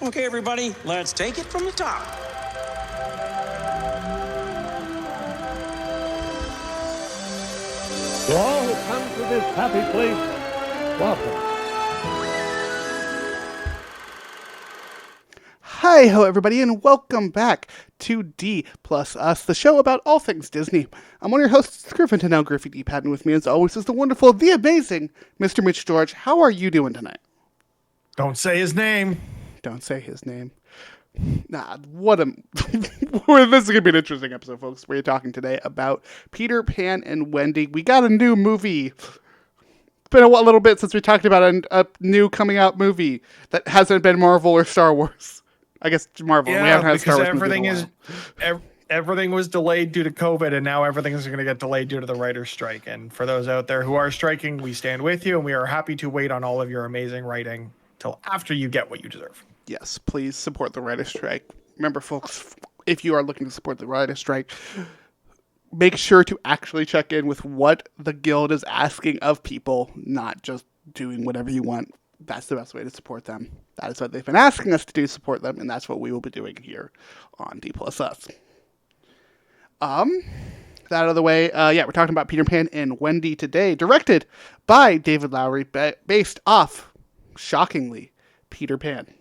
Okay, everybody, let's take it from the top. To all who come to this happy place, welcome. Hi, ho, everybody, and welcome back to D Plus Us, the show about all things Disney. I'm one of your hosts, Griffin, and now Griffey D. Patton. With me, as always, is the wonderful, the amazing Mr. Mitch George. How are you doing tonight? Don't say his name. Don't say his name. Nah, what a... This is going to be an interesting episode, folks. We're talking today about Peter Pan and Wendy. We got a new movie. It's been a little bit since we talked about a new coming out movie that hasn't been Marvel or Star Wars. I guess Marvel. Yeah, we haven't had Star Wars everything movie in a while. everything was delayed due to COVID, and now everything is going to get delayed due to the writer's strike. And for those out there who are striking, we stand with you, and we are happy to wait on all of your amazing writing till after you get what you deserve. Yes, please support the writer's strike. Remember, folks, if you are looking to support the writer's strike, make sure to actually check in with what the guild is asking of people, not just doing whatever you want. That's the best way to support them. That is what they've been asking us to do, support them, and that's what we will be doing here on D Plus Us. That out of the way, we're talking about Peter Pan and Wendy today, directed by David Lowery, based off, shockingly, Peter Pan.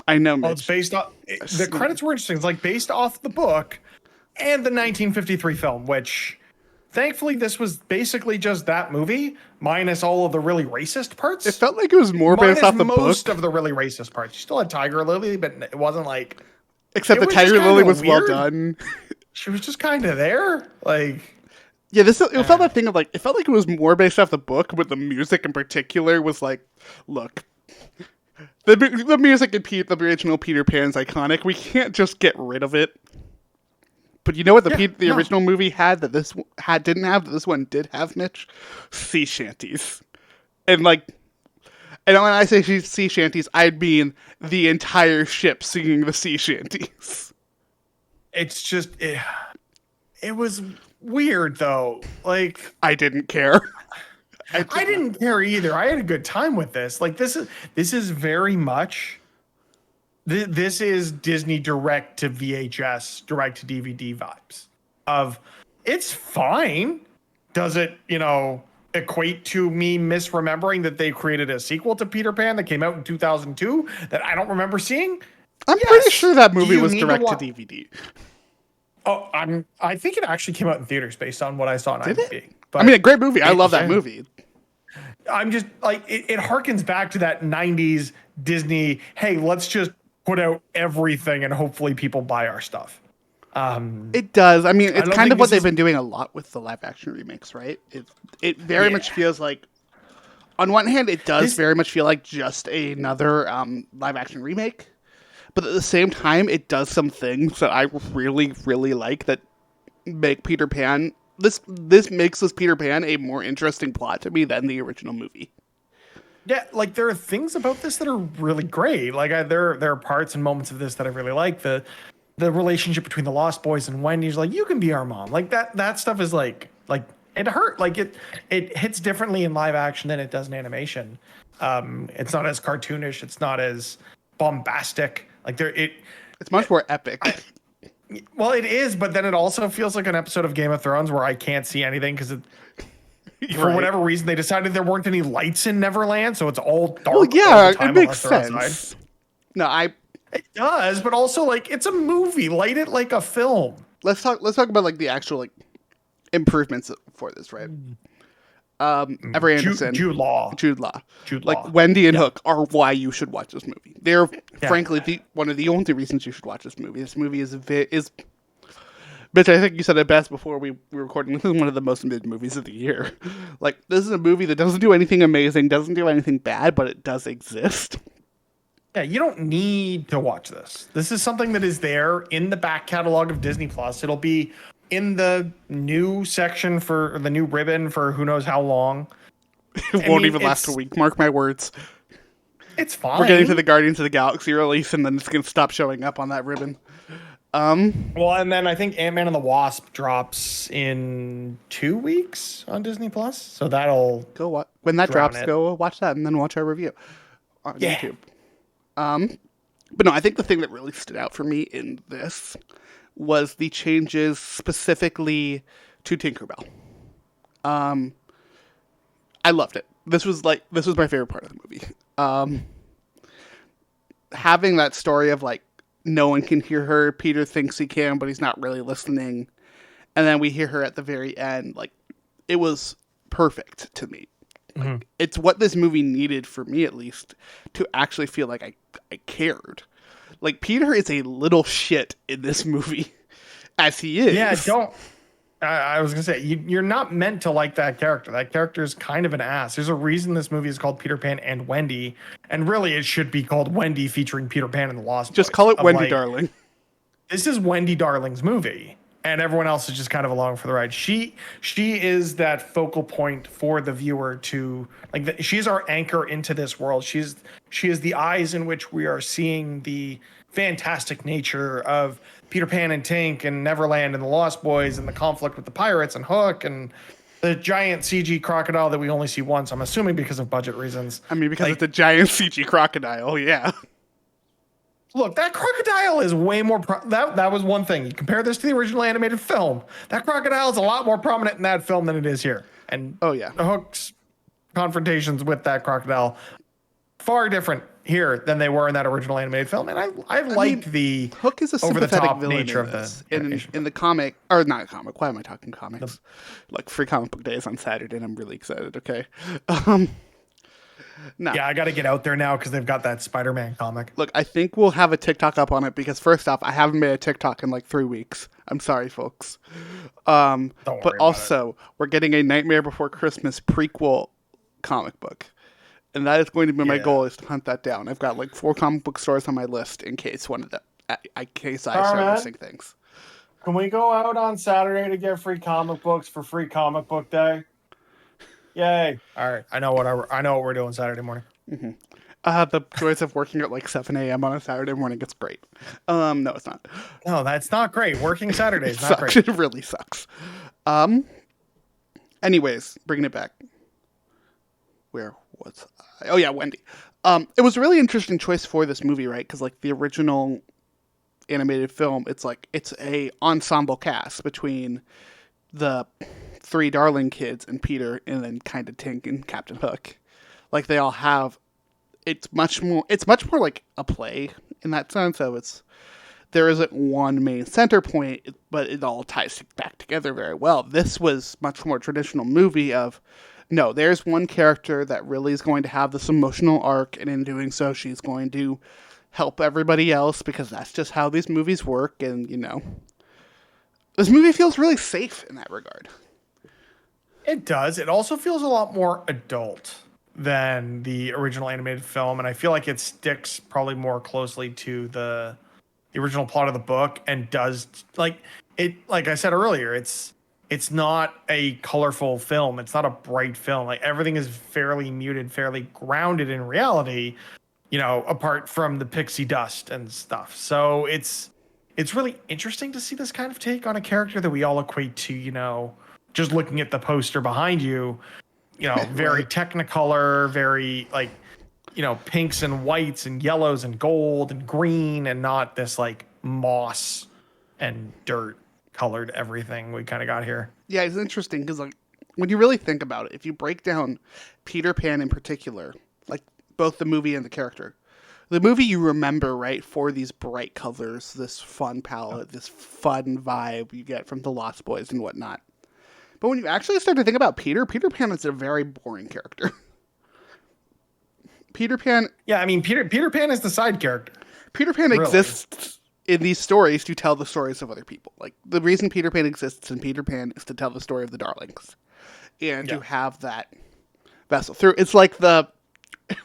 I know, Mitch. Well, it's based off... The credits were interesting. It's like based off the book and the 1953 film, which... Thankfully, this was basically just that movie, minus all of the really racist parts. It felt like it was more based off the book. Most of the really racist parts. You still had Tiger Lily, but it wasn't like... Except the Tiger Lily was well done. She was just kind of there. Like... Yeah, it felt that thing of like... It felt like it was more based off the book, but the music in particular was like, look... The music in the original Peter Pan's iconic. We can't just get rid of it. But you know what the original movie had that this didn't have, that this one did have, Mitch? Sea shanties. And when I say sea shanties, I mean the entire ship singing the sea shanties. It's just... It was weird, though. Like... I didn't care. I didn't care either. I had a good time with this. Like, this is very much... This is Disney direct to VHS, direct to DVD vibes of it's fine. Does it, equate to me misremembering that they created a sequel to Peter Pan that came out in 2002 that I don't remember seeing? I'm pretty sure that movie was direct to DVD. Oh, I think it actually came out in theaters based on what I saw on IMDb. But a great movie. I love that movie. I'm just like, it harkens back to that 90s Disney, hey, let's just put out everything and hopefully people buy our stuff. It does. I mean, it's kind of what they've been doing a lot with the live action remakes, right? It very much feels like, on one hand, it does very much feel like just another live action remake. But at the same time, it does some things that I really, really like that make Peter Pan... This makes this Peter Pan a more interesting plot to me than the original movie. Yeah, like there are things about this that are really great. Like there are parts and moments of this that I really like. The relationship between the Lost Boys and Wendy's like, you can be our mom. Like that stuff is like it hurt. Like it hits differently in live action than it does in animation. It's not as cartoonish. It's not as bombastic. Like it's much more epic. Well, it is, but then it also feels like an episode of Game of Thrones where I can't see anything because for whatever reason, they decided there weren't any lights in Neverland, so it's all dark. Well, yeah, it makes sense. It does, but also like it's a movie. Light it like a film. Let's talk about like the actual like improvements for this, right? Every Anderson, Jude Law. Like Wendy and Hook are why you should watch this movie. They're frankly one of the only reasons you should watch this movie. This movie is Bitch, I think you said it best before we were recording. This is one of the most mid movies of the year. Like, this is a movie that doesn't do anything amazing, doesn't do anything bad, but it does exist. Yeah, you don't need to watch this. This is something that is there in the back catalog of Disney Plus. It'll be in the new section for the new ribbon for who knows how long. It won't even last a week. Mark my words. It's fine. We're getting to the Guardians of the Galaxy release, and then it's going to stop showing up on that ribbon. Well, and then I think Ant-Man and the Wasp drops in 2 weeks on Disney Plus, so that'll go when that drops. Go watch that, and then watch our review on YouTube. But no, I think the thing that really stood out for me in this was the changes specifically to Tinkerbell. I loved it. This was my favorite part of the movie. Having that story of like no one can hear her, Peter thinks he can, but he's not really listening, and then we hear her at the very end. Like, it was perfect to me. Like, it's what this movie needed, for me at least, to actually feel like I cared. Like, Peter is a little shit in this movie, as he is. Yeah, I was gonna say you're not meant to like that character. That character is kind of an ass. There's a reason this movie is called Peter Pan and Wendy, and really it should be called Wendy featuring Peter Pan and the Lost Boys. Just call it Wendy, darling. This is Wendy Darling's movie, and everyone else is just kind of along for the ride. She is that focal point for the viewer to like. She's our anchor into this world. She is the eyes in which we are seeing the fantastic nature of Peter Pan and Tink and Neverland and the Lost Boys and the conflict with the pirates and Hook and the giant CG crocodile that we only see once. I'm assuming because of budget reasons. I mean, because it's a giant CG crocodile. Yeah. Look, that crocodile is way more. That was one thing. You compare this to the original animated film. That crocodile is a lot more prominent in that film than it is here. And the Hook's confrontations with that crocodile far different here than they were in that original animated film. And I liked the Hook is a sympathetic villain nature in of this. the In the comic, or not comic. Why am I talking comics? Like, Free Comic Book Day is on Saturday, and I'm really excited. Okay. No. Yeah, I got to get out there now because they've got that Spider-Man comic. Look, I think we'll have a TikTok up on it because first off, I haven't made a TikTok in like 3 weeks. I'm sorry, folks. But also, we're getting a Nightmare Before Christmas prequel comic book. And that is going to be my goal, is to hunt that down. I've got like 4 comic book stores on my list in case I start missing things. Can we go out on Saturday to get free comic books for Free Comic Book Day? Yay! All right, I know what we're doing Saturday morning. Mm-hmm. The joys of working at like 7 a.m. on a Saturday morning. It's great. No, it's not. No, that's not great. Working Saturday is not sucks. great. It really sucks. Anyways, bringing it back. Where was I? Oh yeah, Wendy. It was a really interesting choice for this movie, right? Because like the original animated film, it's a ensemble cast between the 3 Darling kids and Peter, and then kind of Tink and Captain Hook. Like, they all have. It's much more like a play in that sense. So there isn't one main center point, but it all ties back together very well. This was much more traditional movie of, no, there's one character that really is going to have this emotional arc, and in doing so, she's going to help everybody else because that's just how these movies work. And, this movie feels really safe in that regard. It does. It also feels a lot more adult than the original animated film, and I feel like it sticks probably more closely to the original plot of the book, and does like I said earlier, it's not a colorful film. It's not a bright film. Like, everything is fairly muted, fairly grounded in reality, apart from the pixie dust and stuff. So it's really interesting to see this kind of take on a character that we all equate to, just looking at the poster behind you, very Technicolor, very pinks and whites and yellows and gold and green, and not this like moss and dirt colored everything we kind of got here. Yeah, it's interesting because like when you really think about it, if you break down Peter Pan in particular, like both the movie and the character, the movie you remember, right, for these bright colors, this fun palette, this fun vibe you get from the Lost Boys and whatnot. But when you actually start to think about Peter Pan is a very boring character. Peter Pan... Yeah, I mean, Peter Pan is the side character. Peter Pan exists in these stories to tell the stories of other people. Like, the reason Peter Pan exists in Peter Pan is to tell the story of the Darlings. And to have that vessel through. It's like the...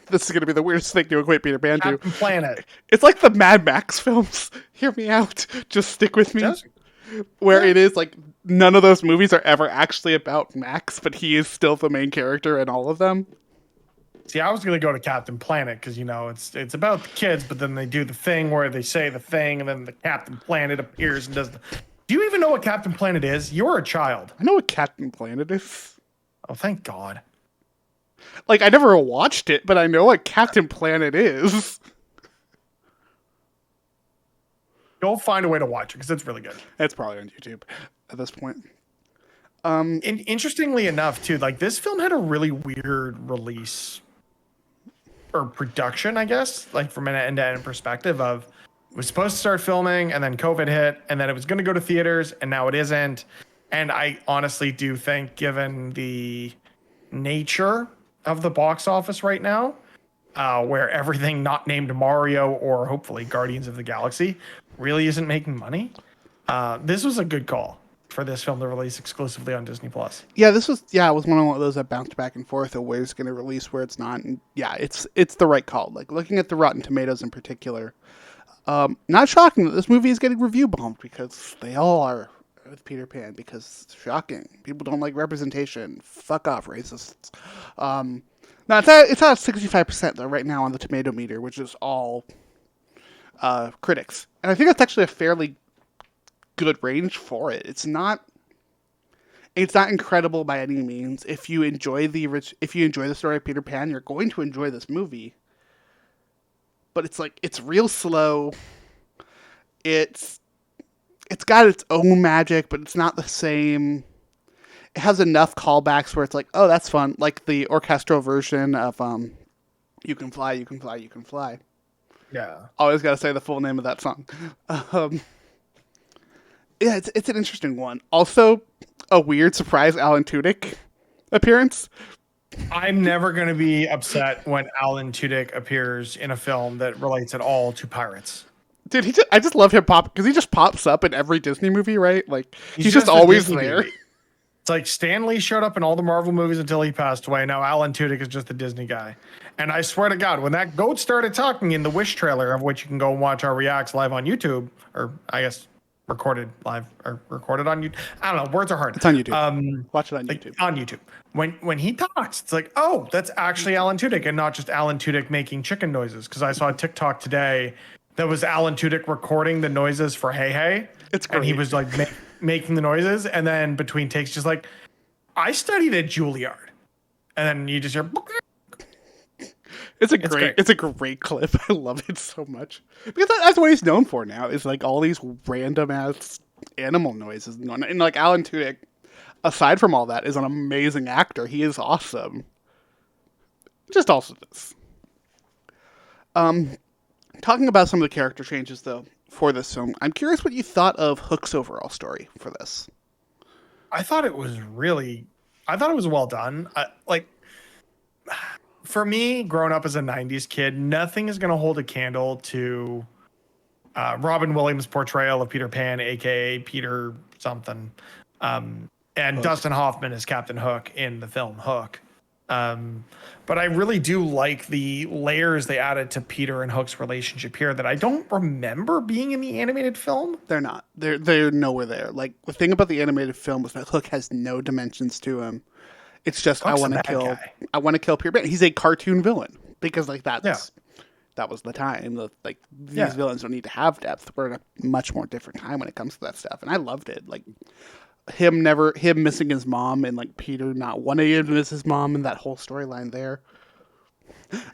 This is going to be the weirdest thing to equate Peter Pan to. Captain Planet. It's like the Mad Max films. Hear me out. Just stick with me. Where it is like none of those movies are ever actually about Max, but he is still the main character in all of them. See, I was going to go to Captain Planet because, it's about the kids, but then they do the thing where they say the thing, and then the Captain Planet appears and does the... Do you even know what Captain Planet is? You're a child. I know what Captain Planet is. Oh, thank God. Like, I never watched it, but I know what Captain Planet is. Go find a way to watch it because it's really good. It's probably on YouTube at this point. Interestingly enough, too, like this film had a really weird release or production, I guess, like from an end-to-end perspective of it was supposed to start filming and then COVID hit and then it was going to go to theaters and now it isn't. And I honestly do think, given the nature of the box office right now, where everything not named Mario or hopefully Guardians of the Galaxy really isn't making money, this was a good call for this film to release exclusively on Disney Plus. Yeah, it was one of those that bounced back and forth of where it's going to release, where it's not. And yeah, it's the right call. Like looking at the Rotten Tomatoes in particular, not shocking that this movie is getting review bombed because they all are with Peter Pan because it's shocking. People don't like representation. Fuck off, racists. No, it's at 65% though right now on the tomato meter, which is all critics, and I think that's actually a fairly good range for it. It's not incredible by any means. If you enjoy the story of Peter Pan, you're going to enjoy this movie. But it's real slow. It's got its own magic, but it's not the same. It has enough callbacks where it's like, oh, that's fun. Like the orchestral version of You Can Fly, You Can Fly, You Can Fly. Yeah. Always got to say the full name of that song. Yeah, it's an interesting one. Also, a weird surprise Alan Tudyk appearance. I'm never going to be upset when Alan Tudyk appears in a film that relates at all to pirates. Dude, I just love him because he just pops up in every Disney movie, right? Like he's just a always Disney there. movie. It's like Stan Lee showed up in all the Marvel movies until he passed away. Now Alan Tudyk is just a Disney guy. And I swear to God, when that goat started talking in the Wish trailer, of which you can go and watch our reacts live on YouTube, or I guess recorded live or recorded on YouTube. I don't know. Words are hard. It's on YouTube. Watch it on YouTube. On YouTube. When he talks, it's like, oh, that's actually Alan Tudyk and not just Alan Tudyk making chicken noises. Because I saw a TikTok today that was Alan Tudyk recording the noises for Hey Hey. It's great. And he was like making the noises. And then between takes, just like, I studied at Juilliard. And then you just hear... It's a great clip. I love it so much because that's what he's known for now. Is like all these random ass animal noises, and like Alan Tudyk, aside from all that, is an amazing actor. He is awesome. Just also this. Talking about some of the character changes though for this film, I'm curious what you thought of Hook's overall story for this. I thought it was well done. For me, growing up as a 90s kid, nothing is going to hold a candle to Robin Williams' portrayal of Peter Pan, a.k.a. Peter something, and Hook. Dustin Hoffman as Captain Hook in the film Hook. But I really do like the layers they added to Peter and Hook's relationship here that I don't remember being in the animated film. They're not. They're nowhere there. Like, the thing about the animated film is that Hook has no dimensions to him. It's just Hook's I want to kill Peter Pan. He's a cartoon villain because like that was the time. These villains don't need to have depth. We're in a much more different time when it comes to that stuff, and I loved it. Like him missing his mom and like Peter not wanting him to miss his mom and that whole storyline there.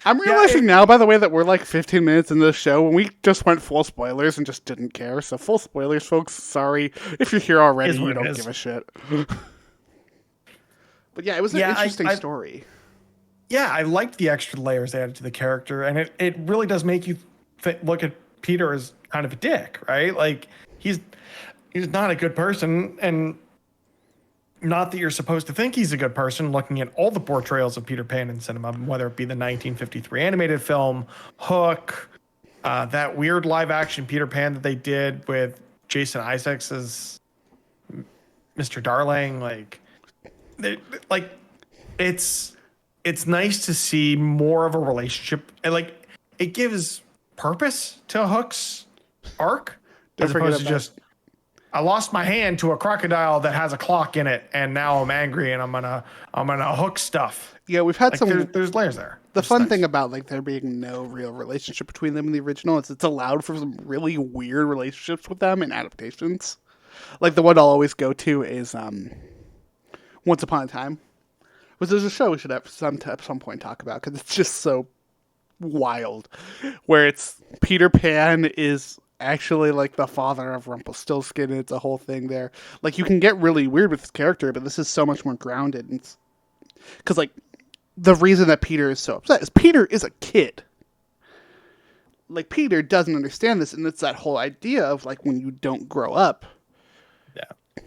I'm realizing now, by the way, that we're like 15 minutes into the show and we just went full spoilers and just didn't care. So full spoilers, folks. Sorry if you're here already. You don't give a shit. But yeah, it was an interesting story. Yeah, I liked the extra layers they added to the character, and it really does make you look at Peter as kind of a dick, right? Like he's not a good person, and not that you're supposed to think he's a good person. Looking at all the portrayals of Peter Pan in cinema, whether it be the 1953 animated film, Hook, that weird live action Peter Pan that they did with Jason Isaacs as Mr. Darling, it's nice to see more of a relationship, and like it gives purpose to Hook's arc as opposed to just I lost my hand to a crocodile that has a clock in it, and now I'm angry and I'm gonna hook stuff. Yeah, we've had there's layers there. The fun thing about like there being no real relationship between them in the original is it's allowed for some really weird relationships with them in adaptations. Like the one I'll always go to is Once Upon a Time, which is a show we should at some point talk about because it's just so wild. Where it's Peter Pan is actually like the father of Rumpelstiltskin. It's a whole thing there. Like, you can get really weird with his character, but this is so much more grounded. Because, like, the reason that Peter is so upset is Peter is a kid. Like, Peter doesn't understand this, and it's that whole idea of, like, when you don't grow up,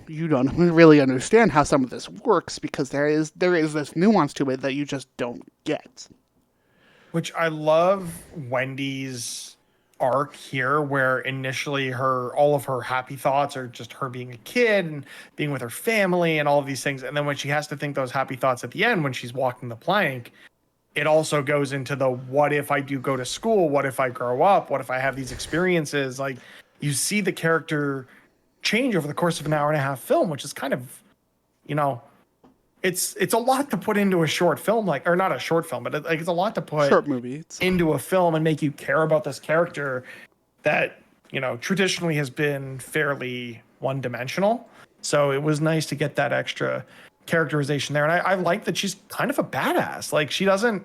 you don't really understand how some of this works, because there is this nuance to it that you just don't get. Which I love Wendy's arc here, where initially all of her happy thoughts are just her being a kid and being with her family and all of these things. And then when she has to think those happy thoughts at the end, when she's walking the plank, it also goes into the, what if I do go to school? What if I grow up? What if I have these experiences? Like, you see the character change over the course of an hour and a half film, which is kind of, it's a lot to put into a short film, or not a short film, but it's a lot to put short movie into a film and make you care about this character that, traditionally has been fairly one-dimensional. So it was nice to get that extra characterization there. And I like that she's kind of a badass. Like, she doesn't,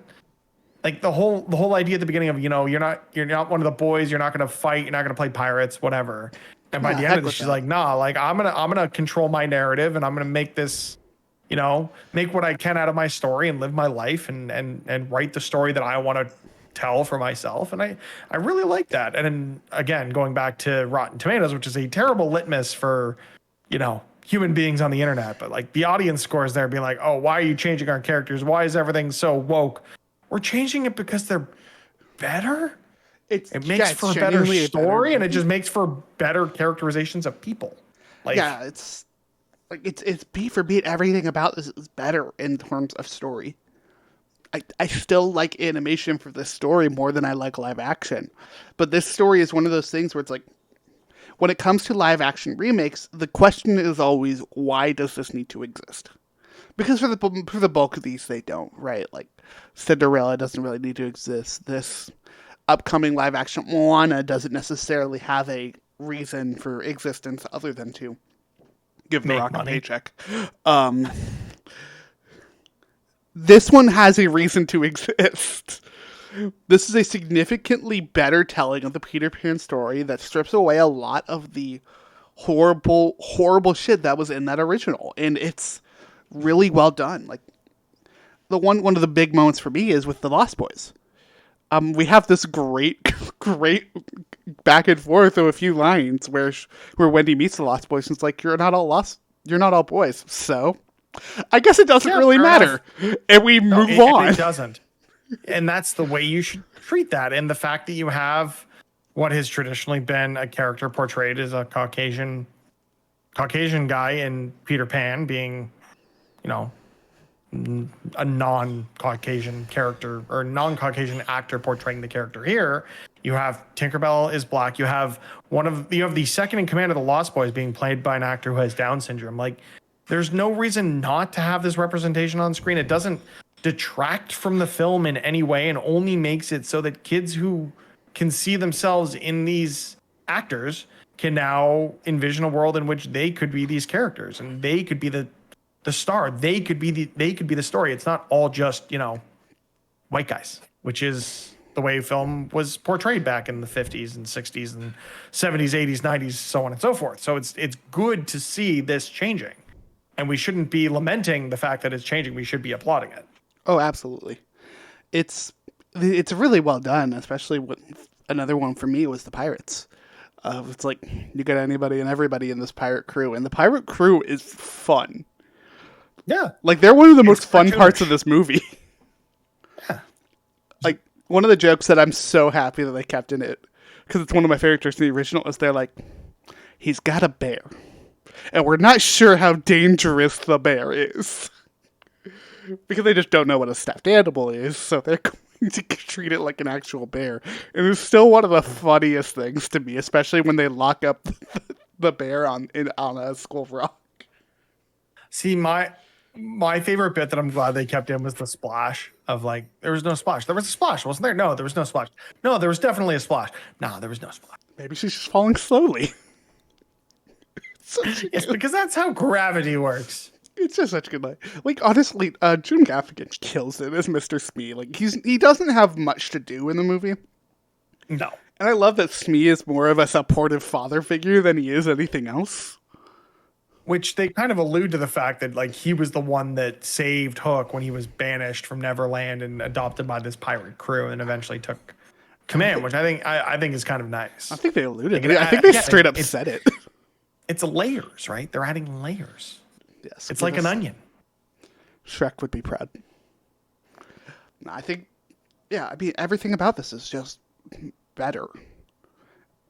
like, the whole idea at the beginning of, you're not one of the boys, you're not going to fight, you're not going to play pirates, whatever. And by the end of it, she's like, nah, like, I'm gonna control my narrative, and I'm gonna make this, make what I can out of my story and live my life and write the story that I want to tell for myself. And I really like that. And then again, going back to Rotten Tomatoes, which is a terrible litmus for, human beings on the internet, but like the audience scores there being like, oh, why are you changing our characters? Why is everything so woke? We're changing it because they're better. It makes for a better story, and it just makes for better characterizations of people. Like, yeah, it's beat for beat. Everything about this is better in terms of story. I still like animation for this story more than I like live action, but this story is one of those things where it's like, when it comes to live action remakes, the question is always, why does this need to exist? Because for the bulk of these, they don't, right? Like, Cinderella doesn't really need to exist. This upcoming live action Moana doesn't necessarily have a reason for existence other than to give The Rock a paycheck. This one has a reason to exist. This is a significantly better telling of the Peter Pan story that strips away a lot of the horrible, horrible shit that was in that original, and it's really well done. Like, one of the big moments for me is with the Lost Boys. We have this great back and forth of a few lines where Wendy meets the Lost Boys, and it's like, you're not all boys. So, I guess it doesn't really matter, and we move on. It doesn't, and that's the way you should treat that. And the fact that you have what has traditionally been a character portrayed as a Caucasian guy in Peter Pan being, a non-Caucasian character or non-Caucasian actor portraying the character here. You have Tinkerbell is black. You have the second in command of the Lost Boys being played by an actor who has Down syndrome. Like, there's no reason not to have this representation on screen. It doesn't detract from the film in any way, and only makes it so that kids who can see themselves in these actors can now envision a world in which they could be these characters, and they could be the star. They could be the story. It's not all just, white guys, which is the way film was portrayed back in the 50s and 60s and 70s, 80s, 90s, so on and so forth. So it's good to see this changing, and we shouldn't be lamenting the fact that it's changing. We should be applauding it. Oh, absolutely. It's really well done, especially another one for me was the pirates. It's like, you got anybody and everybody in this pirate crew, and the pirate crew is fun. Yeah. Like, they're one of the most fun parts of this movie. Yeah. Like, one of the jokes that I'm so happy that they kept in it, because it's one of my favorite jokes in the original, is they're like, he's got a bear, and we're not sure how dangerous the bear is. Because they just don't know what a stuffed animal is, so they're going to treat it like an actual bear. And it's still one of the funniest things to me, especially when they lock up the bear on a Skull Rock. See, my favorite bit that I'm glad they kept in was the splash of, like, there was no splash. There was a splash, wasn't there? No, there was no splash. No, there was definitely a splash. No, there was no splash. Maybe she's just falling slowly. Yes, because that's how gravity works. It's just such a good line. Like, honestly, June Gaffigan kills it as Mr. Smee. Like, he doesn't have much to do in the movie. No. And I love that Smee is more of a supportive father figure than he is anything else. Which they kind of allude to the fact that like he was the one that saved Hook when he was banished from Neverland and adopted by this pirate crew, and eventually took command, which I think is kind of nice. I think they alluded to it. I think they straight up said it. It's layers, right? They're adding layers. Yes, it's like an onion. Shrek would be proud. I think, yeah, I mean, everything about this is just better.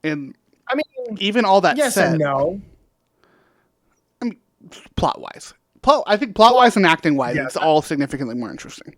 And I mean, even all that yes said, and no. I mean, plot-wise. I think plot-wise and acting-wise, yes, it's all significantly more interesting.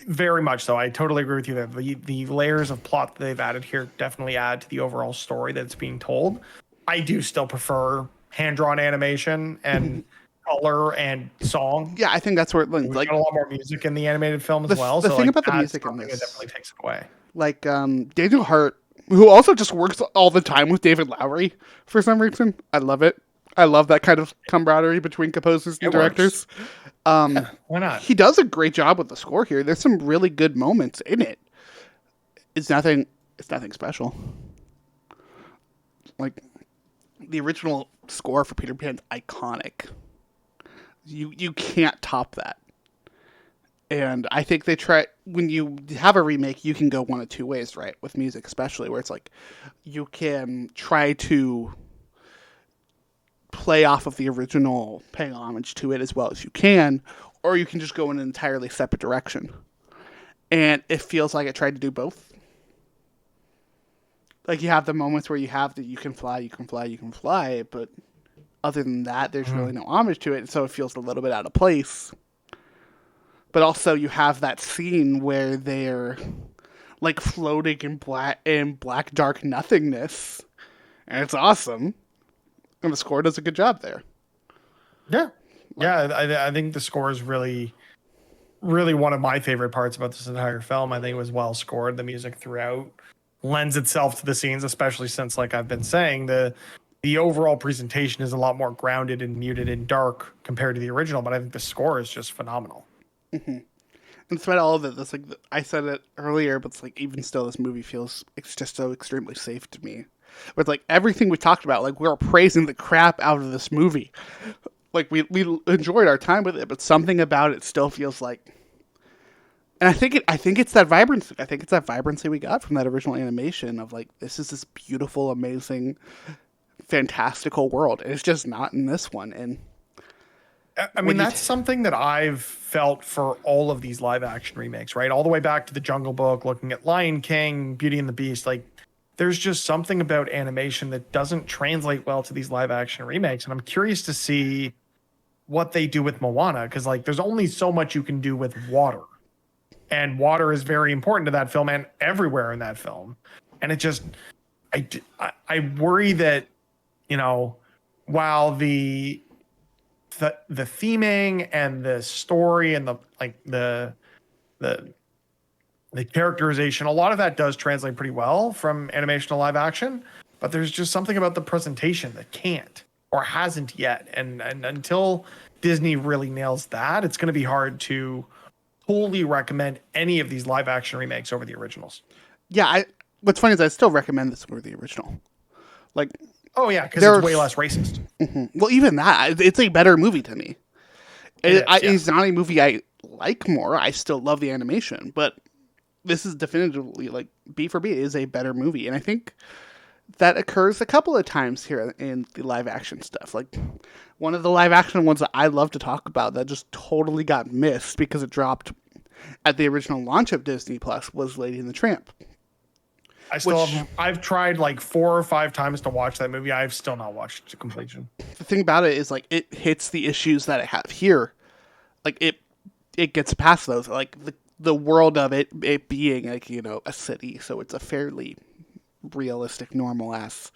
Very much so. I totally agree with you there. The layers of plot that they've added here definitely add to the overall story that's being told. I do still prefer hand-drawn animation and color and song. Yeah, I think that's where it We've got a lot more music in the animated film as well. The so thing like, about the music in this, it definitely takes it away. Like Daniel Hart, who also just works all the time with David Lowery for some reason. I love it. I love that kind of camaraderie between composers and directors. Yeah, why not? He does a great job with the score here. There's some really good moments in it. It's nothing special. Like the original score for Peter Pan's iconic. You can't top that. And I think they try, when you have a remake, you can go one of two ways, right? With music especially, where it's like you can try to play off of the original, paying homage to it as well as you can, or you can just go in an entirely separate direction. And it feels like it tried to do both. Like you have the moments where you have the you can fly, but other than that, there's really no homage to it, so it feels a little bit out of place. But also you have that scene where they're like floating in black dark nothingness. And it's awesome. And the score does a good job there. Yeah. Yeah, I think the score is really, really one of my favorite parts about this entire film. I think it was well scored. The music throughout lends itself to the scenes, especially since, like I've been saying, the overall presentation is a lot more grounded and muted and dark compared to the original. But I think the score is just phenomenal. Mm-hmm. And despite all of it, that's like I said it earlier, but it's like even still, this movie feels it's just so extremely safe to me. With like everything we talked about, like we were praising the crap out of this movie. Like we enjoyed our time with it, but something about it still feels like. And I think it's that vibrancy. I think it's that vibrancy we got from that original animation of like this is this beautiful, amazing, fantastical world. And it's just not in this one. And I mean, that's something that I've felt for all of these live action remakes, right? All the way back to the Jungle Book, looking at Lion King, Beauty and the Beast. Like, there's just something about animation that doesn't translate well to these live action remakes. And I'm curious to see what they do with Moana, because like there's only so much you can do with water. And water is very important to that film and everywhere in that film. And it just, I worry that, you know, while the theming and the story and the characterization, a lot of that does translate pretty well from animation to live action, but there's just something about the presentation that can't or hasn't yet. And until Disney really nails that, it's going to be hard to wholly recommend any of these live action remakes over the originals. Yeah, what's funny is I still recommend this over the original. Like, oh yeah, because it's way less racist. Mm-hmm. Well, even that, it's a better movie to me. It's not a movie I like more. I still love the animation, but this is definitively like B for B is a better movie, and I think that occurs a couple of times here in the live action stuff. Like one of the live action ones that I love to talk about that just totally got missed because it dropped at the original launch of Disney Plus was Lady and the Tramp. I've tried like 4 or 5 times to watch that movie. I've still not watched it to completion. The thing about it is like it hits the issues that it have here. Like it gets past those. Like the world of it being like, you know, a city, so it's a fairly realistic, normal ass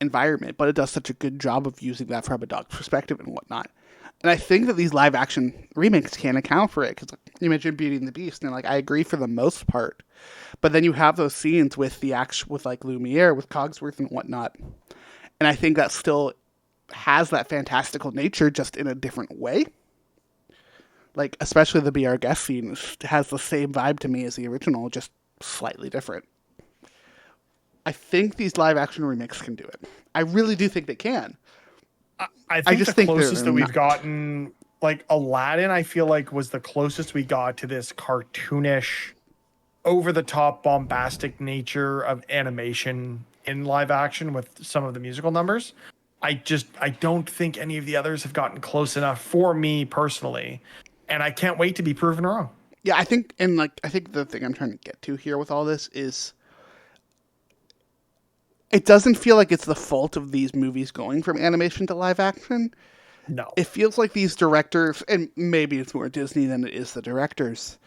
environment, but it does such a good job of using that from a dog's perspective and whatnot. And I think that these live action remakes can account for it, because like, you mentioned Beauty and the Beast, and like I agree for the most part, but then you have those scenes with with like Lumiere, with Cogsworth and whatnot, and I think that still has that fantastical nature, just in a different way. Like especially the Be Our Guest scene has the same vibe to me as the original, just slightly different. I think these live action remakes can do it. I really do think they can. I think just the think closest they're that we've not. gotten, like Aladdin, I feel like was the closest we got to this cartoonish, over the top, bombastic nature of animation in live action with some of the musical numbers. I don't think any of the others have gotten close enough for me personally, and I can't wait to be proven wrong. Yeah, I think the thing I'm trying to get to here with all this is it doesn't feel like it's the fault of these movies going from animation to live action. No. It feels like these directors, and maybe it's more Disney than it is the directors,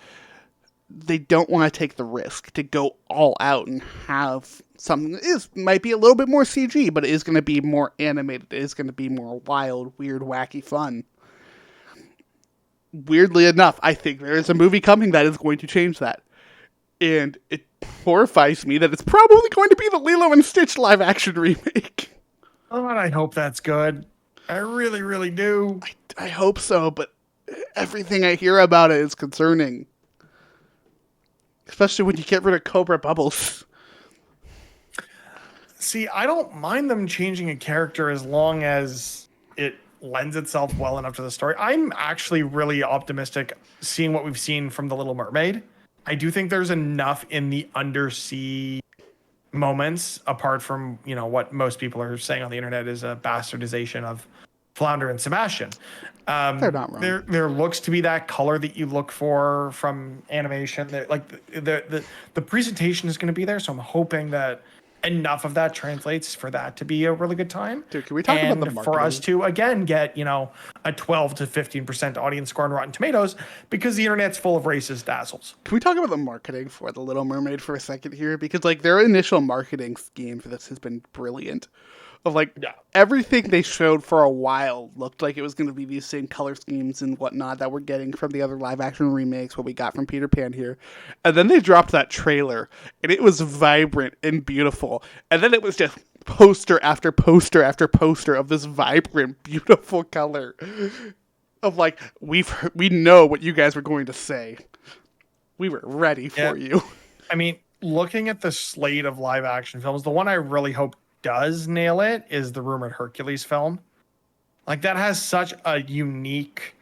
they don't want to take the risk to go all out and have something that might be a little bit more CG, but it is going to be more animated. It is going to be more wild, weird, wacky fun. Weirdly enough, I think there is a movie coming that is going to change that. And it horrifies me that it's probably going to be the Lilo and Stitch live action remake. Oh, and I hope that's good. I really, really do. I hope so, but everything I hear about it is concerning. Especially when you get rid of Cobra Bubbles. See, I don't mind them changing a character as long as it lends itself well enough to the story. I'm actually really optimistic seeing what we've seen from The Little Mermaid. I do think there's enough in the undersea moments, apart from, what most people are saying on the internet is a bastardization of Flounder and Sebastian. They're not wrong. There looks to be that color that you look for from animation. The presentation is going to be there, so I'm hoping that enough of that translates for that to be a really good time. Dude, can we talk about the and marketing? for us to again get a 12 to 15% audience score on Rotten Tomatoes, because the internet's full of racist assholes. Can we talk about the marketing for The Little Mermaid for a second here? Because their initial marketing scheme for this has been brilliant. Of everything they showed for a while looked like it was going to be these same color schemes and whatnot that we're getting from the other live action remakes, what we got from Peter Pan here. And then they dropped that trailer and it was vibrant and beautiful. And then it was just poster after poster after poster of this vibrant, beautiful color of we know what you guys were going to say. We were ready for you. I mean, looking at the slate of live action films, the one I really hope does nail it is the rumored Hercules film. That has such a unique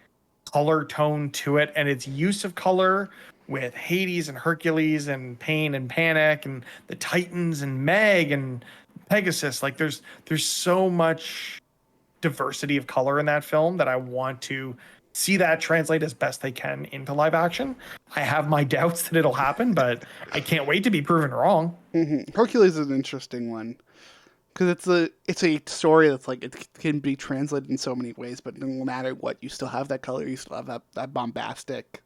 color tone to it, and its use of color with Hades and Hercules and Pain and Panic and the Titans and Meg and Pegasus. There's so much diversity of color in that film that I want to see that translate as best they can into live action. I have my doubts that it'll happen, but I can't wait to be proven wrong. Mm-hmm. Hercules is an interesting one. Because it's a story that's it can be translated in so many ways, but no matter what, you still have that color, you still have that bombastic,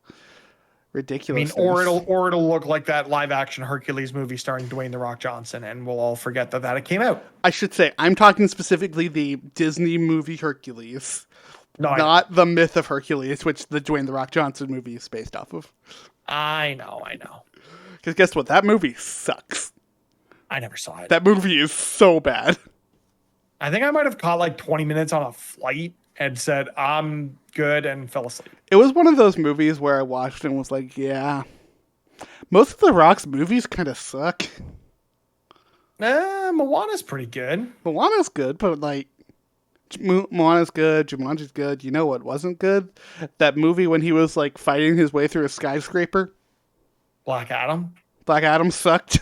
ridiculous. Or it'll look like that live action Hercules movie starring Dwayne "The Rock" Johnson, and we'll all forget that it came out. I should say I'm talking specifically the Disney movie Hercules, not the myth of Hercules, which the Dwayne "The Rock" Johnson movie is based off of. I know. Because guess what? That movie sucks. I never saw it. That movie is so bad. I think I might have caught 20 minutes on a flight and said, I'm good, and fell asleep. It was one of those movies where I watched and was like, yeah, most of The Rock's movies kind of suck. Moana's pretty good. Moana's good, but Moana's good, Jumanji's good. You know what wasn't good? That movie when he was fighting his way through a skyscraper. Black Adam. Black Adam sucked.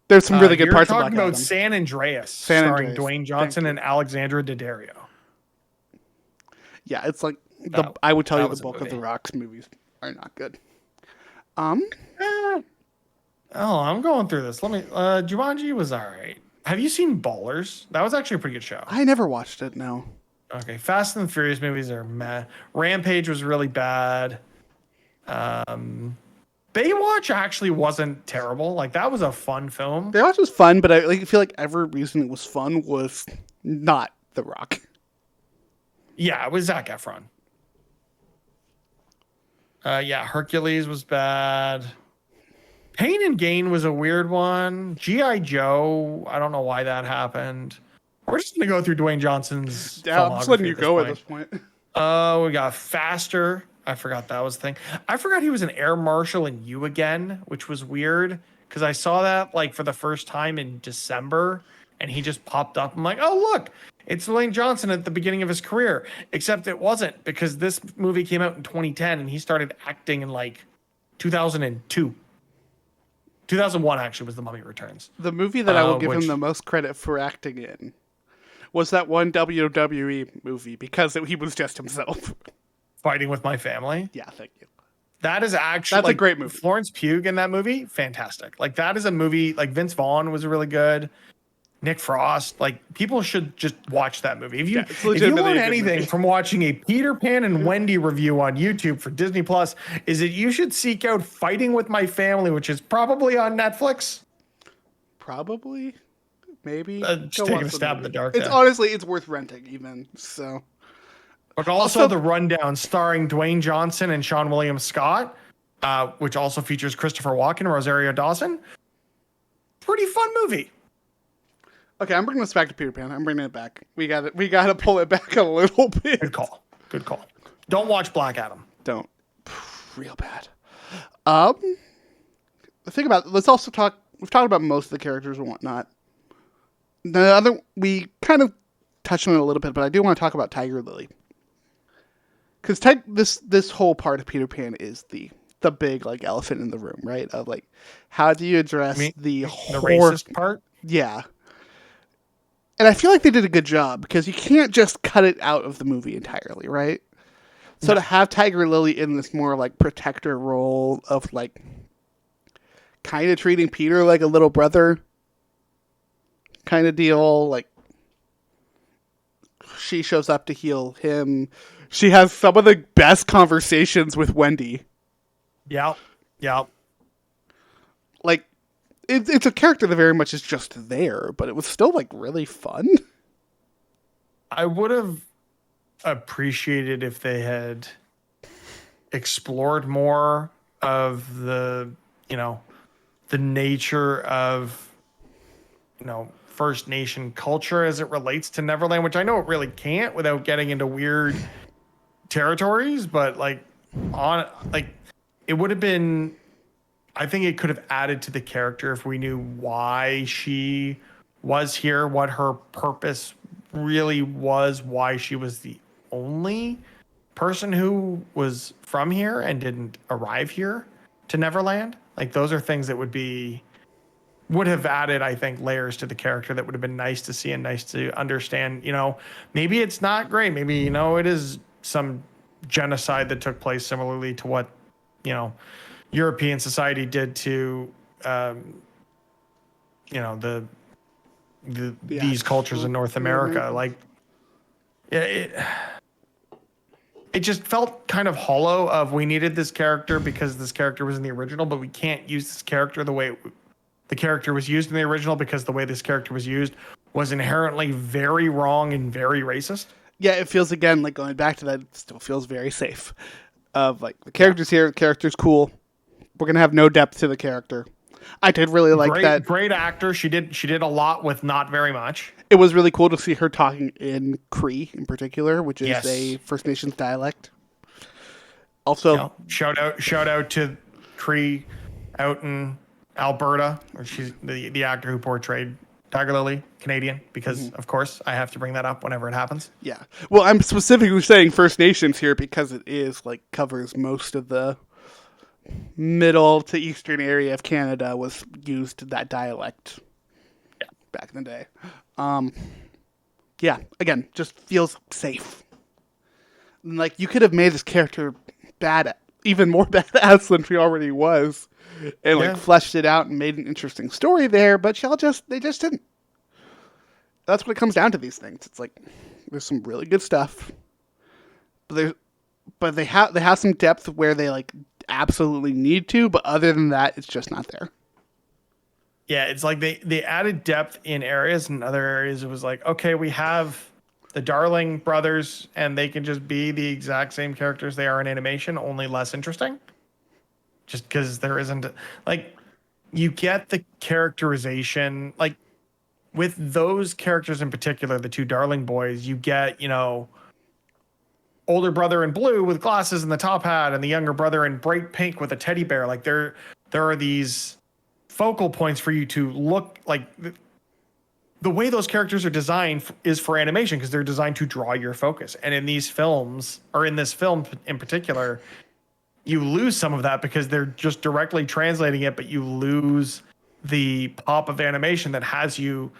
There's some really good parts of Black Adam. You're talking about San Andreas, starring Dwayne Johnson and Alexandra Daddario. Yeah, it's I would tell you the bulk of The Rock's movies are not good. I'm going through this. Let me. Jumanji was all right. Have you seen Ballers? That was actually a pretty good show. I never watched it. No. Okay, Fast and the Furious movies are meh. Rampage was really bad. Baywatch actually wasn't terrible. That was a fun film. Baywatch was fun, but I feel like every reason it was fun was not The Rock. Yeah, it was Zac Efron. Hercules was bad. Pain and Gain was a weird one. G.I. Joe, I don't know why that happened. We're just going to go through Dwayne Johnson's Yeah, I'm just letting you go at this point. We got Faster. I forgot that was the thing. I forgot he was an air marshal in You Again, which was weird because I saw that like for the first time in December and he just popped up. I'm like, oh, look, it's Dwayne Johnson at the beginning of his career. Except it wasn't because this movie came out in 2010 and he started acting in like 2002. 2001 actually was The Mummy Returns. The movie that I will give him which- the most credit for acting in was that one WWE movie because he was just himself. Fighting with My Family. Yeah, thank you. That is actually That's a great movie. Florence Pugh in that movie, fantastic. Like that is a movie. Like Vince Vaughn was really good. Nick Frost. Like people should just watch that movie. If you Yeah, it's if you legitimately a learn good anything movie. from watching a Peter Pan and Wendy review on YouTube for Disney Plus, is that you should seek out Fighting with My Family, which is probably on Netflix. Probably, maybe. Just Go taking watch a the stab in movie. the dark It's there. honestly, it's worth renting even. So But also The Rundown, starring Dwayne Johnson and Sean William Scott, which also features Christopher Walken and Rosario Dawson. Pretty fun movie. okay, I'm bringing this back to Peter Pan. I'm bringing it back. We got to pull it back a little bit. Good call. Good call. Don't watch Black Adam. Don't. Real bad. Think about. Let's also talk. We've talked about most of the characters and whatnot. The other, we kind of touched on it a little bit, but I do want to talk about Tiger Lily. Because this whole part of Peter Pan is the big like elephant in the room, right? Of like, how do you address the racist part? Yeah. And I feel like they did a good job because you can't just cut it out of the movie entirely, right? So to have Tiger Lily in this more like protector role of like kind of treating Peter like a little brother kind of deal, like she shows up to heal him. She has some of the best conversations with Wendy. Yeah. Like, it's a character that very much is just there, but it was still, like, really fun. I would have appreciated if they had explored more of the nature of, First Nation culture as it relates to Neverland, which I know it really can't without getting into weird territories, but it would have been, I think it could have added to the character if we knew why she was here, what her purpose really was, why she was the only person who was from here and didn't arrive here to Neverland. Like those are things that would have added, I think, layers to the character that would have been nice to see and nice to understand. Maybe it's not great. Maybe, it is some genocide that took place similarly to what, European society did to, these cultures in North America. Like, it just felt kind of hollow of we needed this character because this character was in the original, but we can't use this character the way the character was used in the original because the way this character was used was inherently very wrong and very racist. Yeah, it feels, again, like going back to that, it still feels very safe. Of, like, the character's here, the character's cool. We're going to have no depth to the character. I did really like that. Great actor. She did a lot with not very much. It was really cool to see her talking in Cree in particular, which is a First Nations dialect. Also, shout out to Cree out in Alberta, or she's the actor who portrayed Tiger Lily, Canadian, because of course I have to bring that up whenever it happens. Yeah. Well, I'm specifically saying First Nations here because it is like covers most of the middle to eastern area of Canada was used that dialect back in the day. Yeah, again, just feels safe. Like you could have made this character even more badass than she already was, and like fleshed it out and made an interesting story there. But they just didn't. That's what it comes down to. These things. It's like there's some really good stuff, but they have some depth where they like absolutely need to. But other than that, it's just not there. Yeah, it's like they added depth in areas, and other areas it was like, okay, we have the Darling brothers, and they can just be the exact same characters they are in animation, only less interesting. Just because there isn't, like, you get the characterization, like, with those characters in particular, the two Darling boys, you get, older brother in blue with glasses and the top hat, and the younger brother in bright pink with a teddy bear. Like there are these focal points for you to look like. The way those characters are designed is for animation because they're designed to draw your focus. And in these films, or in this film in particular, you lose some of that because they're just directly translating it, but you lose the pop of animation that has you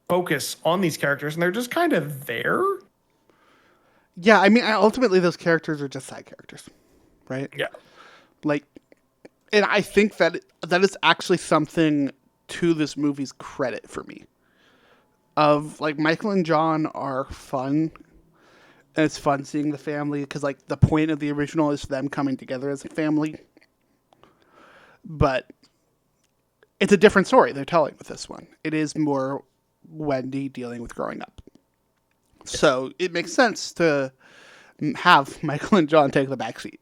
focus on these characters, and they're just kind of there. Yeah, I mean, ultimately those characters are just side characters, right? Yeah. Like, and I think that is actually something to this movie's credit for me. Of like Michael and John are fun, and it's fun seeing the family because like the point of the original is them coming together as a family. But it's a different story they're telling with this one. It is more Wendy dealing with growing up. So it makes sense to have Michael and John take the backseat.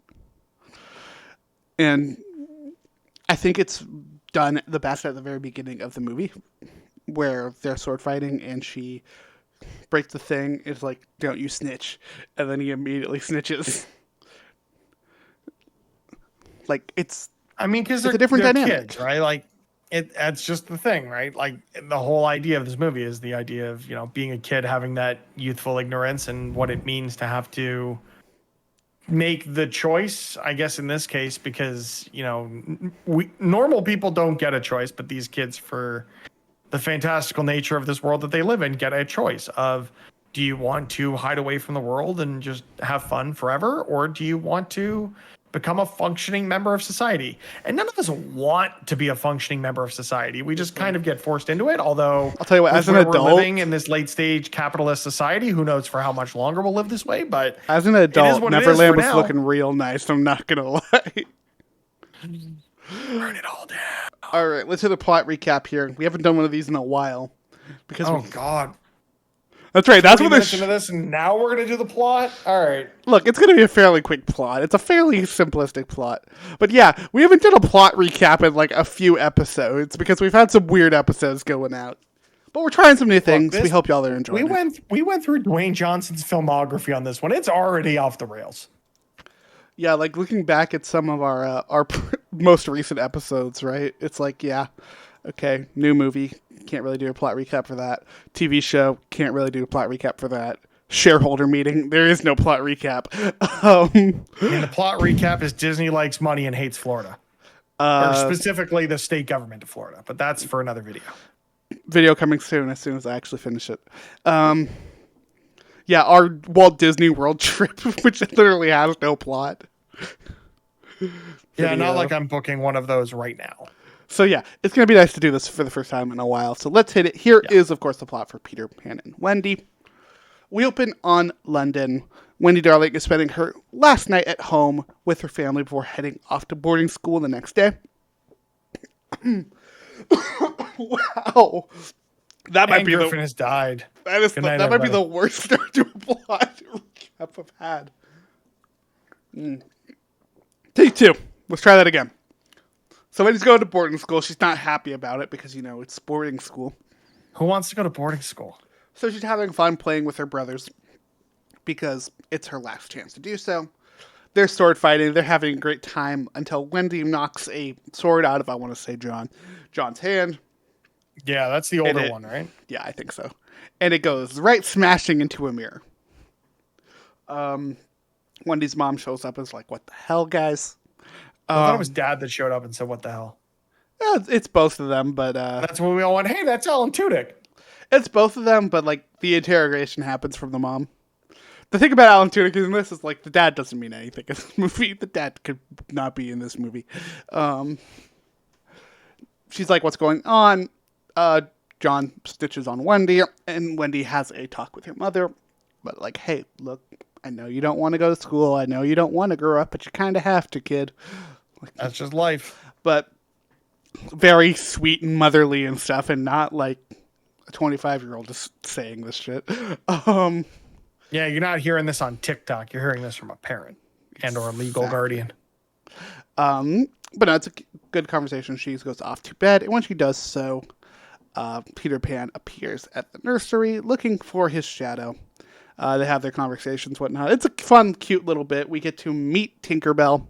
And I think it's done the best at the very beginning of the movie, where they're sword fighting and she breaks the thing. It's like, don't you snitch. And then he immediately snitches. Like, because it's a different dynamic. Kids, right? Like, that's just the thing, right? Like, the whole idea of this movie is the idea of, being a kid, having that youthful ignorance and what it means to have to make the choice, I guess, in this case, because, normal people don't get a choice, but these kids, for the fantastical nature of this world that they live in, get a choice of, do you want to hide away from the world and just have fun forever? Or do you want to become a functioning member of society? And none of us want to be a functioning member of society. We just kind of get forced into it. Although I'll tell you what, as an we're adult, living in this late stage capitalist society, who knows for how much longer we'll live this way. But as an adult, Neverland was looking real nice. I'm not going to lie. Burn it all down. All right, let's hit a plot recap here. We haven't done one of these in a while. God. That's right. That's what they're into this, and now we're going to do the plot? All right. Look, it's going to be a fairly quick plot. It's a fairly simplistic plot. But yeah, we haven't done a plot recap in like a few episodes because we've had some weird episodes going out. But we're trying some new things. We hope y'all are enjoying it. We went through Dwayne Johnson's filmography on this one. It's already off the rails. Yeah, like looking back at some of our most recent episodes, right? It's like, yeah, okay, new movie, can't really do a plot recap for that. TV show, can't really do a plot recap for that. Shareholder meeting, there is no plot recap. And the plot recap is Disney likes money and hates Florida. Or specifically the state government of Florida, but that's for another video. Video coming soon as I actually finish it. Yeah, our Walt Disney World trip, which literally has no plot. Yeah, not like I'm booking one of those right now. So yeah, it's going to be nice to do this for the first time in a while. So let's hit it. Here is, of course, the plot for Peter Pan and Wendy. We open on London. Wendy Darling is spending her last night at home with her family before heading off to boarding school the next day. Wow. That might be Griffin has died. That might be the worst start to a plot recap I've had. Take two. Let's try that again. So Wendy's going to boarding school. She's not happy about it because, it's boarding school. Who wants to go to boarding school? So she's having fun playing with her brothers because it's her last chance to do so. They're sword fighting. They're having a great time until Wendy knocks a sword out of, I want to say, John's hand. Yeah, that's the older one, right? Yeah, I think so. And it goes right smashing into a mirror. Wendy's mom shows up and is like, what the hell, guys? I thought it was Dad that showed up and said, what the hell? Yeah, it's both of them, but... that's when we all went, hey, that's Alan Tudyk. It's both of them, but, the interrogation happens from the mom. The thing about Alan Tudyk in this is, the dad doesn't mean anything in this movie. The dad could not be in this movie. She's like, what's going on? John stitches on Wendy, and Wendy has a talk with her mother. But, hey, look, I know you don't want to go to school. I know you don't want to grow up, but you kind of have to, kid. That's just life. But very sweet and motherly and stuff, and not a 25-year-old just saying this shit. Yeah, you're not hearing this on TikTok. You're hearing this from a parent and or a legal guardian. But no, it's a good conversation. She goes off to bed, and when she does so, Peter Pan appears at the nursery looking for his shadow. They have their conversations, whatnot. It's a fun, cute little bit. We get to meet Tinkerbell.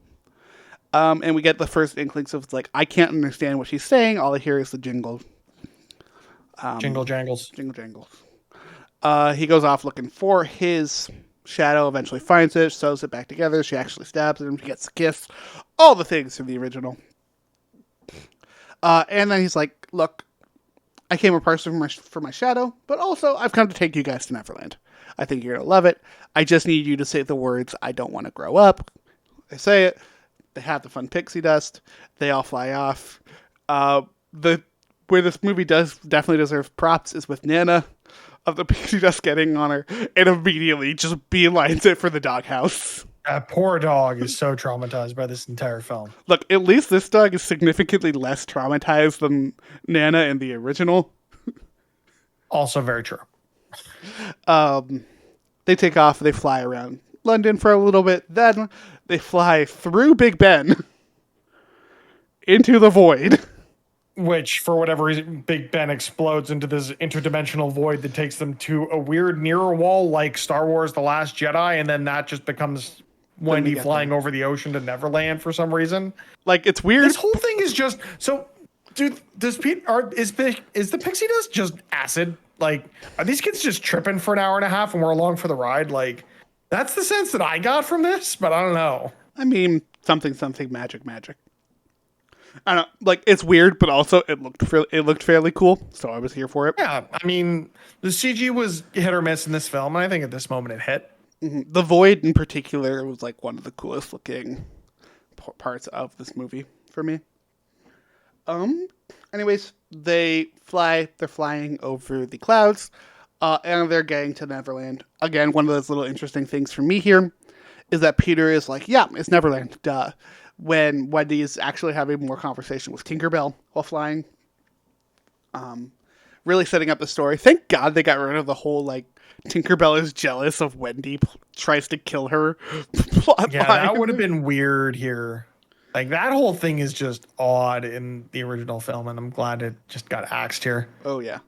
And we get the first inklings of, like, I can't understand what she's saying. All I hear is the jingle. Jingle jangles. Jingle jangles. He goes off looking for his shadow, eventually finds it, sews it back together. She actually stabs him. He gets a kiss. All the things from the original. And then he's like, look, I came a person for my shadow, but also I've come to take you guys to Neverland. I think you're going to love it. I just need you to say the words, I don't want to grow up. They say it. They have the fun pixie dust. They all fly off. Where this movie definitely deserves props is with Nana, of the pixie dust getting on her, and immediately just beelines it for the doghouse. That poor dog is so traumatized by this entire film. Look, at least this dog is significantly less traumatized than Nana in the original. Also very true. They take off. They fly around London for a little bit. Then they fly through Big Ben into the void. Which, for whatever reason, Big Ben explodes into this interdimensional void that takes them to a weird mirror wall like Star Wars The Last Jedi, and then that just becomes Wendy flying over the ocean to Neverland for some reason. Like, it's weird. This whole thing is just... So, dude, is the pixie dust just acid? Like, are these kids just tripping for an hour and a half and we're along for the ride? Like, that's the sense that I got from this, but I don't know. I mean, something, magic. I don't know, like, it's weird, but also it looked fairly cool, so I was here for it. Yeah, I mean, the CG was hit or miss in this film, and I think at this moment it hit. Mm-hmm. The void in particular was like one of the coolest looking parts of this movie for me. Anyways, they're flying over the clouds, and they're getting to Neverland. Again, one of those little interesting things for me here is that Peter is like, yeah, it's Neverland, duh. When Wendy is actually having more conversation with Tinkerbell while flying. Really setting up the story. Thank God they got rid of the whole, like, Tinkerbell is jealous of Wendy, tries to kill her. Yeah, that would have been weird here. Like, that whole thing is just odd in the original film, and I'm glad it just got axed here. Oh, yeah.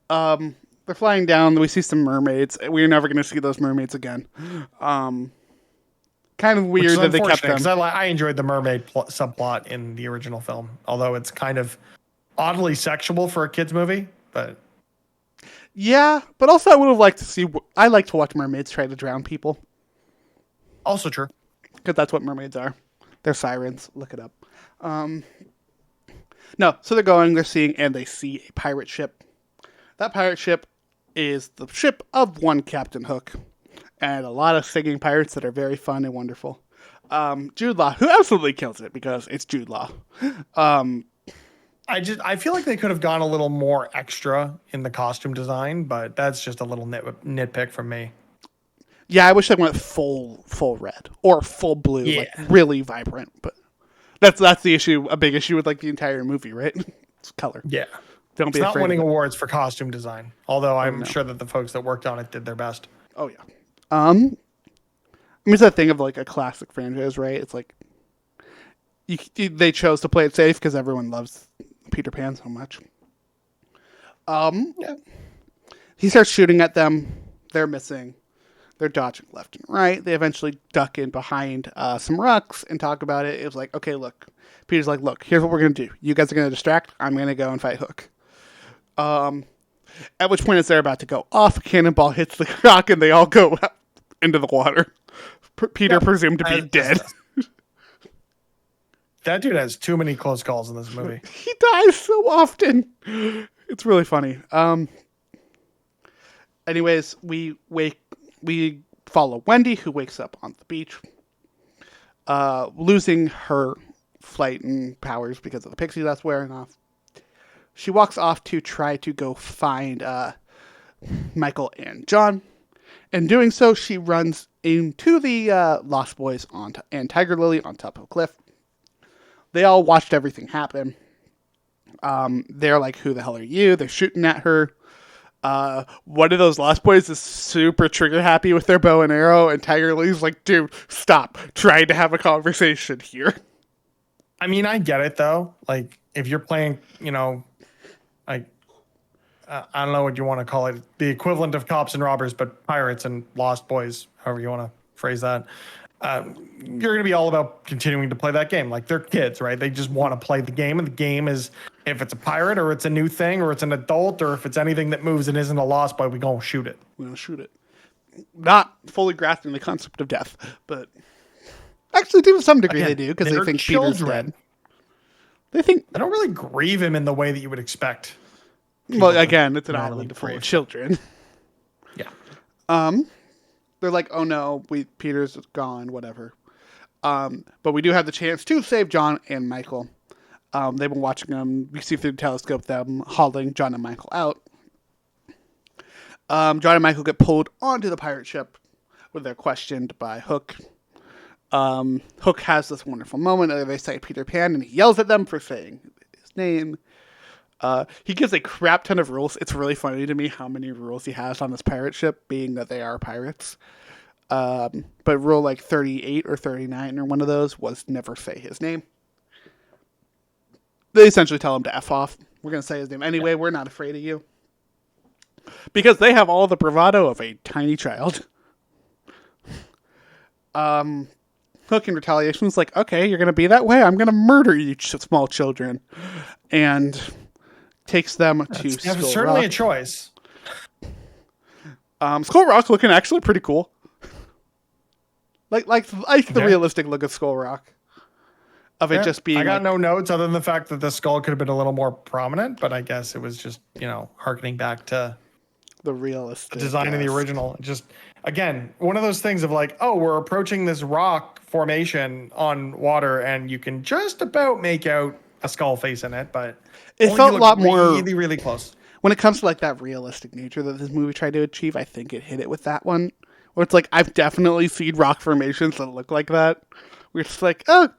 They're flying down. We see some mermaids. We're never going to see those mermaids again. Kind of weird that they kept them. I enjoyed the mermaid subplot in the original film, although it's kind of oddly sexual for a kids movie. But yeah, but also I would have liked to see. I like to watch mermaids try to drown people. Also true, because that's what mermaids are. They're sirens. Look it up. No, so they're seeing, and they see a pirate ship. That pirate ship is the ship of one Captain Hook. And a lot of singing pirates that are very fun and wonderful. Jude Law, who absolutely kills it because it's Jude Law. I feel like they could have gone a little more extra in the costume design, but that's just a little nitpick from me. Yeah, I wish they went full red or full blue, like really vibrant. But that's the issue. A big issue with like the entire movie, right? It's color. Yeah, don't be afraid. It's not winning awards for costume design, although I'm sure that the folks that worked on it did their best. Oh yeah. I mean, it's that thing of like a classic franchise, right? It's like they chose to play it safe because everyone loves Peter Pan so much. Yeah. He starts shooting at them. They're missing. They're dodging left and right. They eventually duck in behind some rocks and talk about it. It was like, okay, look. Peter's like, look, here's what we're going to do. You guys are going to distract. I'm going to go and fight Hook. At which point, as they're about to go off, a cannonball hits the rock and they all go into the water. Peter presumed to be dead. That dude has too many close calls in this movie. He dies so often. It's really funny. Anyways, we follow Wendy, who wakes up on the beach, losing her flight and powers because of the pixie dust wearing off. She walks off to try to go find Michael and John. In doing so, she runs into the Lost Boys and Tiger Lily on top of a cliff. They all watched everything happen. They're like, who the hell are you? They're shooting at her. One of those Lost Boys is super trigger happy with their bow and arrow, and Tiger Lily's like, dude, stop trying to have a conversation here. I mean, I get it, though. Like, if you're playing, like, I don't know what you want to call it, the equivalent of cops and robbers, but pirates and lost boys, however you want to phrase that. You're going to be all about continuing to play that game. Like, they're kids, right? They just want to play the game. And the game is, if it's a pirate or it's a new thing or it's an adult or if it's anything that moves and isn't a lost boy, we go shoot it. We're going to shoot it. Not fully grasping the concept of death, but actually to some degree they do, because they think Peter's dead. They don't really grieve him in the way that you would expect. Well, again, it's an island full of children. Yeah. They're like, oh no, Peter's gone, whatever. But we do have the chance to save John and Michael. They've been watching them. We see through the telescope them hauling John and Michael out. John and Michael get pulled onto the pirate ship where they're questioned by Hook. Hook has this wonderful moment where they say Peter Pan, and he yells at them for saying his name. He gives a crap ton of rules. It's really funny to me how many rules he has on this pirate ship, being that they are pirates. But rule like 38 or 39 or one of those was never say his name. They essentially tell him to F off. We're going to say his name anyway. We're not afraid of you. Because they have all the bravado of a tiny child. Hook in retaliation is like, okay, you're going to be that way? I'm going to murder you small children. And takes them to Skull Rock. Certainly a choice. Skull Rock looking actually pretty cool. Like the realistic look of Skull Rock. Of it just being. I got no notes other than the fact that the skull could have been a little more prominent, but I guess it was just, harkening back to the realistic design in the original. Just, again, one of those things of like, oh, we're approaching this rock formation on water and you can just about make out a skull face in it, but it felt a lot more really, really close. When it comes to like that realistic nature that this movie tried to achieve, I think it hit it with that one. Where it's like, I've definitely seen rock formations that look like that. We're just like, oh,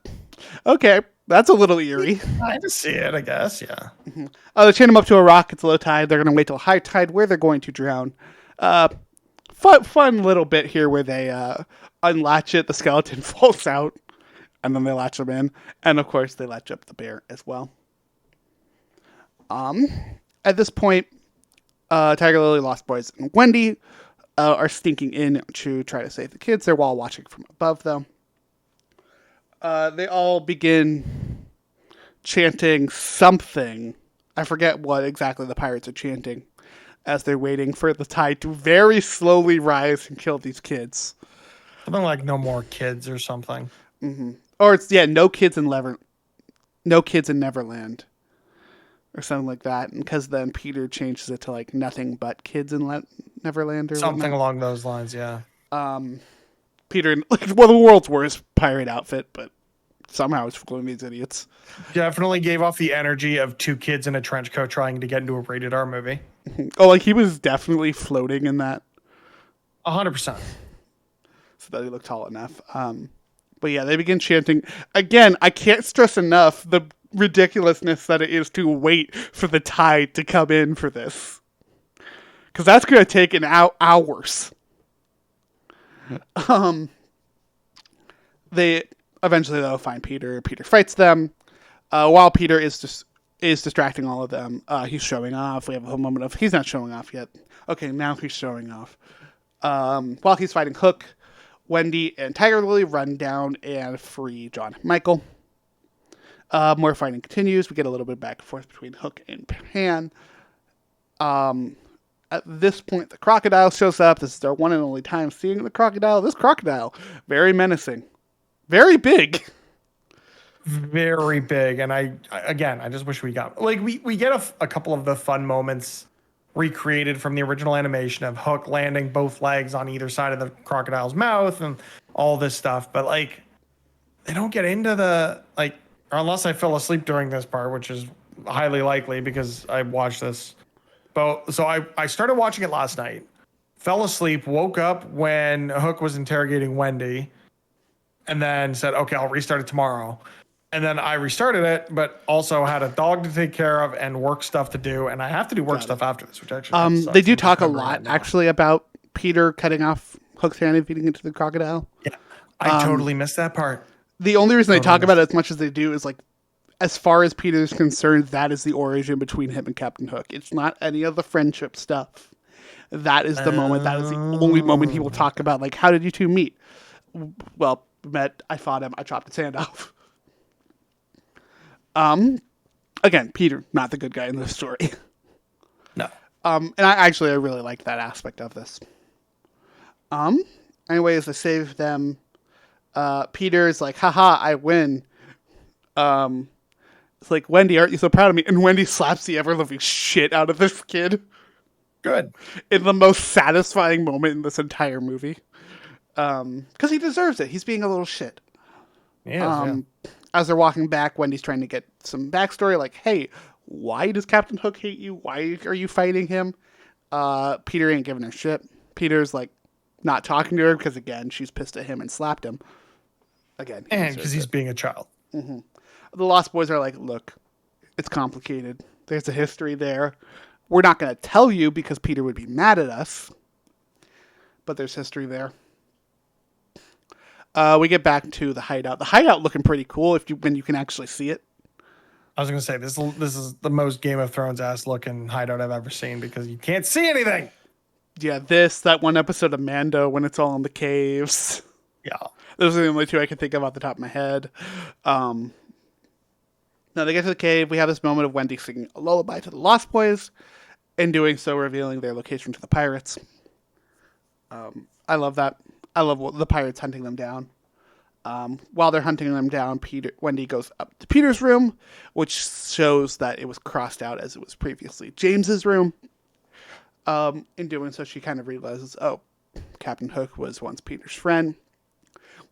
okay, that's a little eerie. I just see it, I guess, yeah. Mm-hmm. They chain them up to a rock. It's low tide. They're going to wait till high tide where they're going to drown. Fun little bit here where they unlatch it. The skeleton falls out, and then they latch them in. And, of course, they latch up the bear as well. At this point, Tiger Lily, Lost Boys, and Wendy are sneaking in to try to save the kids. They're while watching from above, though. They all begin chanting something. I forget what exactly the pirates are chanting as they're waiting for the tide to very slowly rise and kill these kids. Something like no more kids or something. Mm-hmm. Or it's, no kids in Neverland. Or something like that. And because then Peter changes it to like nothing but kids in Neverland or something along those lines, yeah. Peter, like, the world's worst pirate outfit, but somehow it's fooling these idiots. Definitely gave off the energy of two kids in a trench coat trying to get into a rated R movie. Oh, like he was definitely floating in that. 100%. So that he looked tall enough. But yeah, they begin chanting. Again, I can't stress enough the ridiculousness that it is to wait for the tide to come in for this. Because that's going to take hours. They eventually, though, find Peter. Peter fights them. While Peter is distracting all of them, he's showing off. We have a whole moment of, he's not showing off yet. Okay, now he's showing off. While he's fighting Hook, Wendy and Tiger Lily run down and free John and Michael. More fighting continues. We get a little bit back and forth between Hook and Pan. At this point, the crocodile shows up. This is our one and only time seeing the crocodile. This crocodile, very menacing. Very big. Very big. And I just wish we got... Like, we get a couple of the fun moments recreated from the original animation of Hook landing both legs on either side of the crocodile's mouth and all this stuff. But, like, they don't get into the... Like, or unless I fell asleep during this part, which is highly likely because I watched this. But so I started watching it last night, fell asleep, woke up when Hook was interrogating Wendy, and then said, okay, I'll restart it tomorrow. And then I restarted it, but also had a dog to take care of and work stuff to do. And I have to do work stuff after this, which actually they do talk a lot, actually, about Peter cutting off Hook's hand and feeding it to the crocodile. Yeah, I totally missed that part. The only reason they talk about it as much as they do is, like, as far as Peter's concerned, that is the origin between him and Captain Hook. It's not any of the friendship stuff. That is the moment. That is the only moment he will talk about. Like, how did you two meet? Well, met. I fought him. I chopped his hand off. Again, Peter, not the good guy in this story. No. And I really liked that aspect of this. Anyways, I saved them. Peter is like, haha, I win. It's like, Wendy, aren't you so proud of me? And Wendy slaps the ever-living shit out of this kid. Good. In the most satisfying moment in this entire movie. Because he deserves it. He's being a little shit. Yeah. As they're walking back, Wendy's trying to get some backstory. Like, hey, why does Captain Hook hate you? Why are you fighting him? Peter ain't giving her shit. Peter's like not talking to her because, again, she's pissed at him and slapped him. Again. And because he's being a child. Mm-hmm. The Lost Boys are like, look, it's complicated. There's a history there. We're not going to tell you because Peter would be mad at us. But there's history there. We get back to the hideout. The hideout looking pretty cool when you can actually see it. I was going to say, this is the most Game of Thrones ass looking hideout I've ever seen because you can't see anything. Yeah, that one episode of Mando when it's all in the caves. Yeah. Those are the only two I can think of off the top of my head. Now they get to the cave. We have this moment of Wendy singing a lullaby to the Lost Boys, and doing so revealing their location to the pirates. I love that. I love the pirates hunting them down. While they're hunting them down, Wendy goes up to Peter's room, which shows that it was crossed out as it was previously James's room. In doing so, she kind of realizes, oh, Captain Hook was once Peter's friend.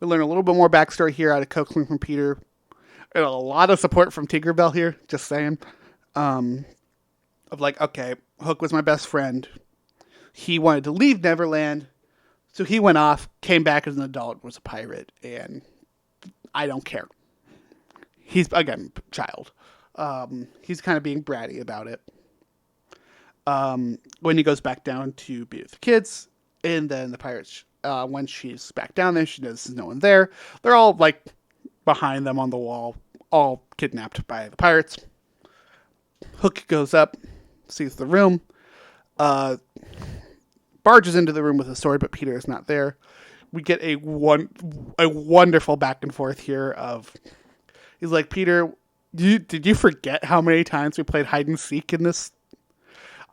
We learn a little bit more backstory here out of coaxing from Peter. And a lot of support from Tinkerbell here, just saying. Of like, okay, Hook was my best friend. He wanted to leave Neverland. So he went off, came back as an adult, was a pirate, and I don't care. He's, again, child. He's kind of being bratty about it. When he goes back down to be with the kids, and then the pirates, when she's back down there, she knows there's no one there. They're all, like, behind them on the wall, all kidnapped by the pirates. Hook goes up, sees the room, barges into the room with a sword, but Peter is not there. We get a wonderful back and forth here of, he's like, Peter, did you forget how many times we played hide and seek in this?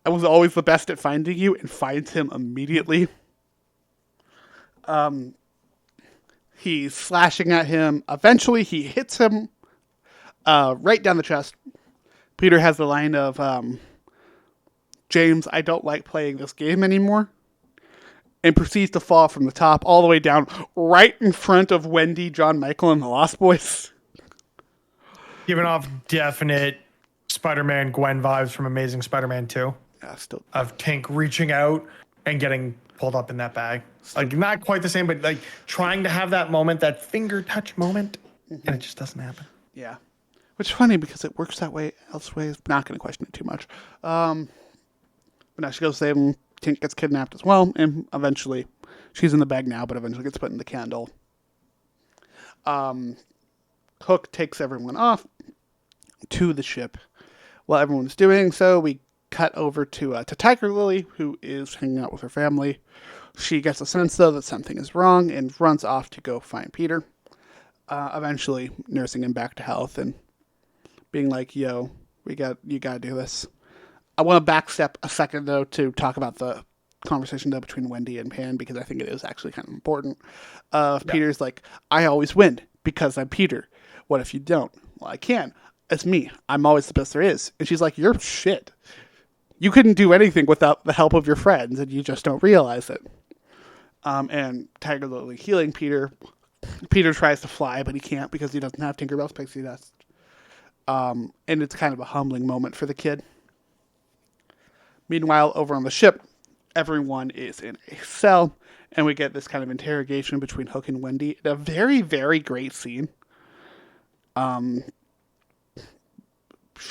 I was always the best at finding you, and finds him immediately. He's slashing at him. Eventually, he hits him right down the chest. Peter has the line of, James, I don't like playing this game anymore. And proceeds to fall from the top all the way down right in front of Wendy, John Michael, and the Lost Boys. Giving off definite Spider-Man Gwen vibes from Amazing Spider-Man 2. Yeah, still. Of Tink reaching out and getting pulled up in that bag. Like, not quite the same, but like trying to have that moment, that finger touch moment, and it just doesn't happen. Yeah. Which is funny because it works that way elsewhere. Not going to question it too much. But now she goes save him. Tink gets kidnapped as well, and eventually, she's in the bag now, but eventually gets put in the candle. Hook takes everyone off to the ship. While everyone's doing so, we cut over to Tiger Lily, who is hanging out with her family. She gets a sense, though, that something is wrong and runs off to go find Peter. Eventually, nursing him back to health and being like, yo, you gotta do this. I want to backstep a second, though, to talk about the conversation, though, between Wendy and Pan, because I think it is actually kind of important. Peter's like, I always win because I'm Peter. What if you don't? Well, I can. It's me. I'm always the best there is. And she's like, you're shit. You couldn't do anything without the help of your friends, and you just don't realize it. And Tiger Lily healing Peter. Peter tries to fly, but he can't because he doesn't have Tinkerbell's pixie dust. And it's kind of a humbling moment for the kid. Meanwhile, over on the ship, everyone is in a cell, and we get this kind of interrogation between Hook and Wendy. A very, very great scene.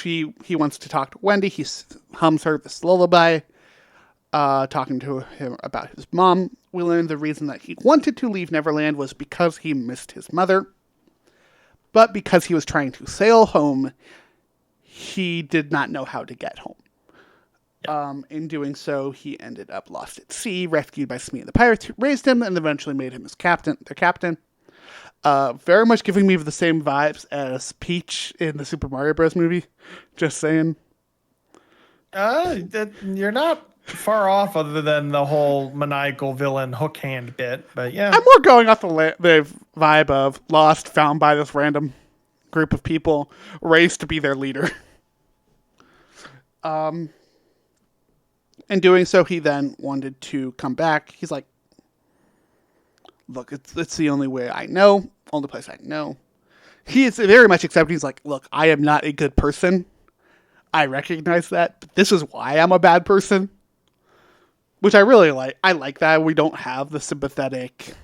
He wants to talk to Wendy. He hums her this lullaby, talking to him about his mom. We learned the reason that he wanted to leave Neverland was because he missed his mother. But because he was trying to sail home, he did not know how to get home. In doing so, he ended up lost at sea, rescued by Smee and the pirates, who raised him and eventually made him their captain. Very much giving me the same vibes as Peach in the Super Mario Bros. Movie. Just saying. You're not far off, other than the whole maniacal villain hook hand bit. But yeah, I'm more going off the vibe of lost, found by this random group of people, raised to be their leader. In doing so, he then wanted to come back. He's like, look, it's the only way I know, only place I know. He is very much accepting. He's like, look, I am not a good person. I recognize that, but this is why I'm a bad person. Which I really like. I like that we don't have the sympathetic,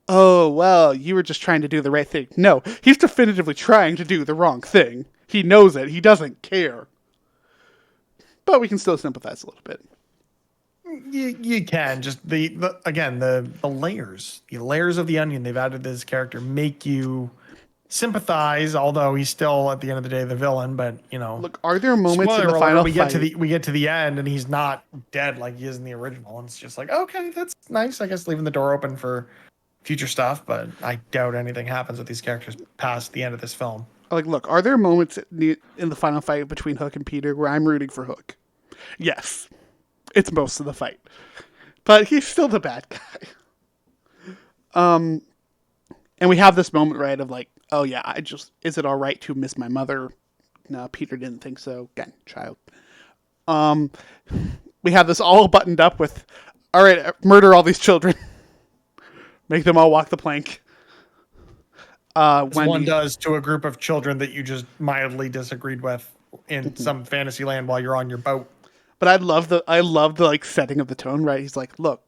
oh, well, you were just trying to do the right thing. No, he's definitively trying to do the wrong thing. He knows it. He doesn't care. But we can still sympathize a little bit. you can just the layers of the onion they've added to this character make you sympathize. Although he's still at the end of the day the villain. But look, are there moments in the alert, final we fight? we get to the end and he's not dead like he is in the original. And it's just like, okay, that's nice. I guess leaving the door open for future stuff. But I doubt anything happens with these characters past the end of this film. Like, look, are there moments in the final fight between Hook and Peter where I'm rooting for Hook? Yes. It's most of the fight. But he's still the bad guy. And we have this moment, right, of like, oh yeah, is it all right to miss my mother? No, Peter didn't think so. Again, child. We have this all buttoned up with, all right, murder all these children. Make them all walk the plank. One does to a group of children that you just mildly disagreed with in some fantasy land while you're on your boat. But I love the like setting of the tone, right? He's like, look,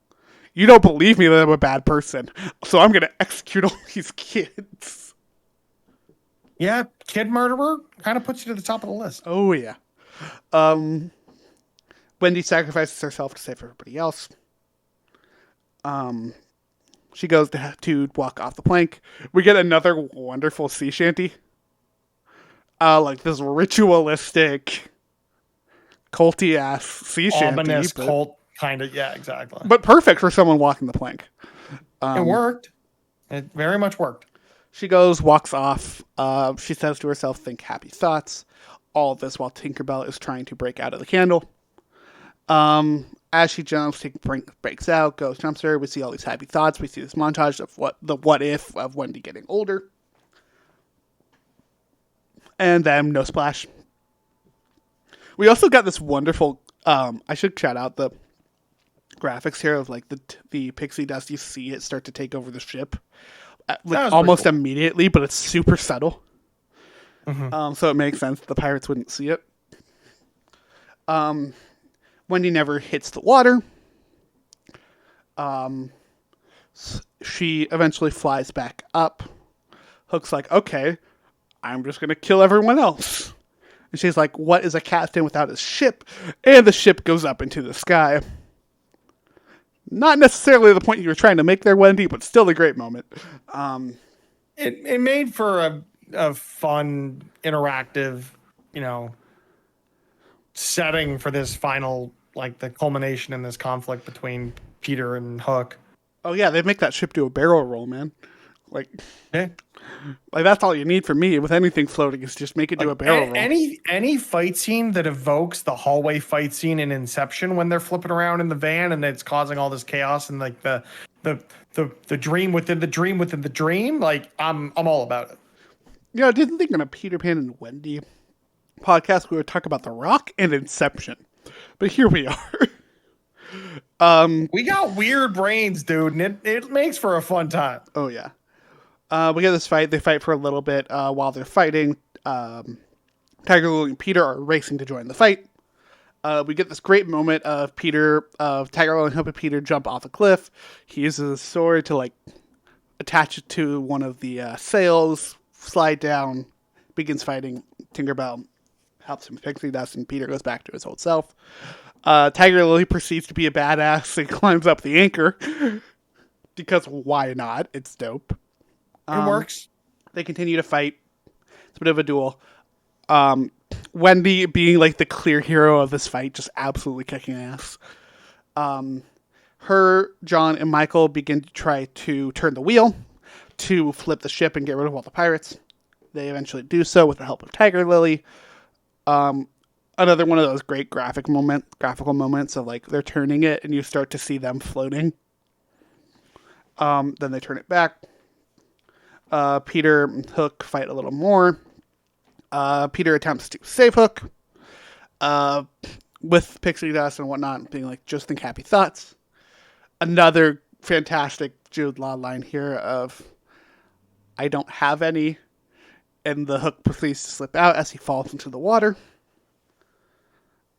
you don't believe me that I'm a bad person, so I'm gonna execute all these kids. Yeah, kid murderer kind of puts you to the top of the list. Oh yeah. Wendy sacrifices herself to save everybody else. She goes to walk off the plank. We get another wonderful sea shanty. Like this ritualistic, culty ass sea shanty. Ominous cult kind of, yeah, exactly. But perfect for someone walking the plank. It worked. It very much worked. She goes, walks off. She says to herself, think happy thoughts. All of this while Tinkerbell is trying to break out of the candle. As she jumps, breaks out, goes, jumps her. We see all these happy thoughts. We see this montage of what if of Wendy getting older. And then no splash. We also got this wonderful, I should shout out the graphics here of like the pixie dust. You see it start to take over the ship. Like almost cool. Immediately, but it's super subtle. Mm-hmm. So it makes sense the pirates wouldn't see it. Wendy never hits the water. She eventually flies back up. Hook's like, okay, I'm just going to kill everyone else. And she's like, what is a captain without his ship? And the ship goes up into the sky. Not necessarily the point you were trying to make there, Wendy, but still a great moment. It made for a fun, interactive, setting for this final, like the culmination in this conflict between Peter and Hook. Oh yeah, they make that ship do a barrel roll, man. Like, yeah. Like that's all you need from me with anything floating is just make it do a barrel roll. Any fight scene that evokes the hallway fight scene in Inception when they're flipping around in the van and it's causing all this chaos and like the dream within the dream within the dream, like I'm all about it. I didn't think on a Peter Pan and Wendy podcast we would talk about The Rock and Inception, but here we are. We got weird brains, dude, and it makes for a fun time. Oh yeah. We get this fight. They fight for a little bit. While they're fighting, Tiger Lily and Peter are racing to join the fight. We get this great moment of Tiger Lily helping Peter jump off a cliff. He uses his sword to like attach it to one of the sails, slide down, begins fighting. Tinkerbell helps him pixie dust, and Peter goes back to his old self. Tiger Lily proceeds to be a badass and climbs up the anchor because why not? It's dope. It works. They continue to fight. It's a bit of a duel. Wendy being like the clear hero of this fight, just absolutely kicking ass. Her, John, and Michael begin to try to turn the wheel to flip the ship and get rid of all the pirates. They eventually do so with the help of Tiger Lily. Another one of those great graphical moments of like they're turning it and you start to see them floating. Then they turn it back. Peter and Hook fight a little more. Peter attempts to save Hook with pixie dust and whatnot, being like, just think happy thoughts. Another fantastic Jude Law line here of, I don't have any. And the Hook proceeds to slip out as he falls into the water.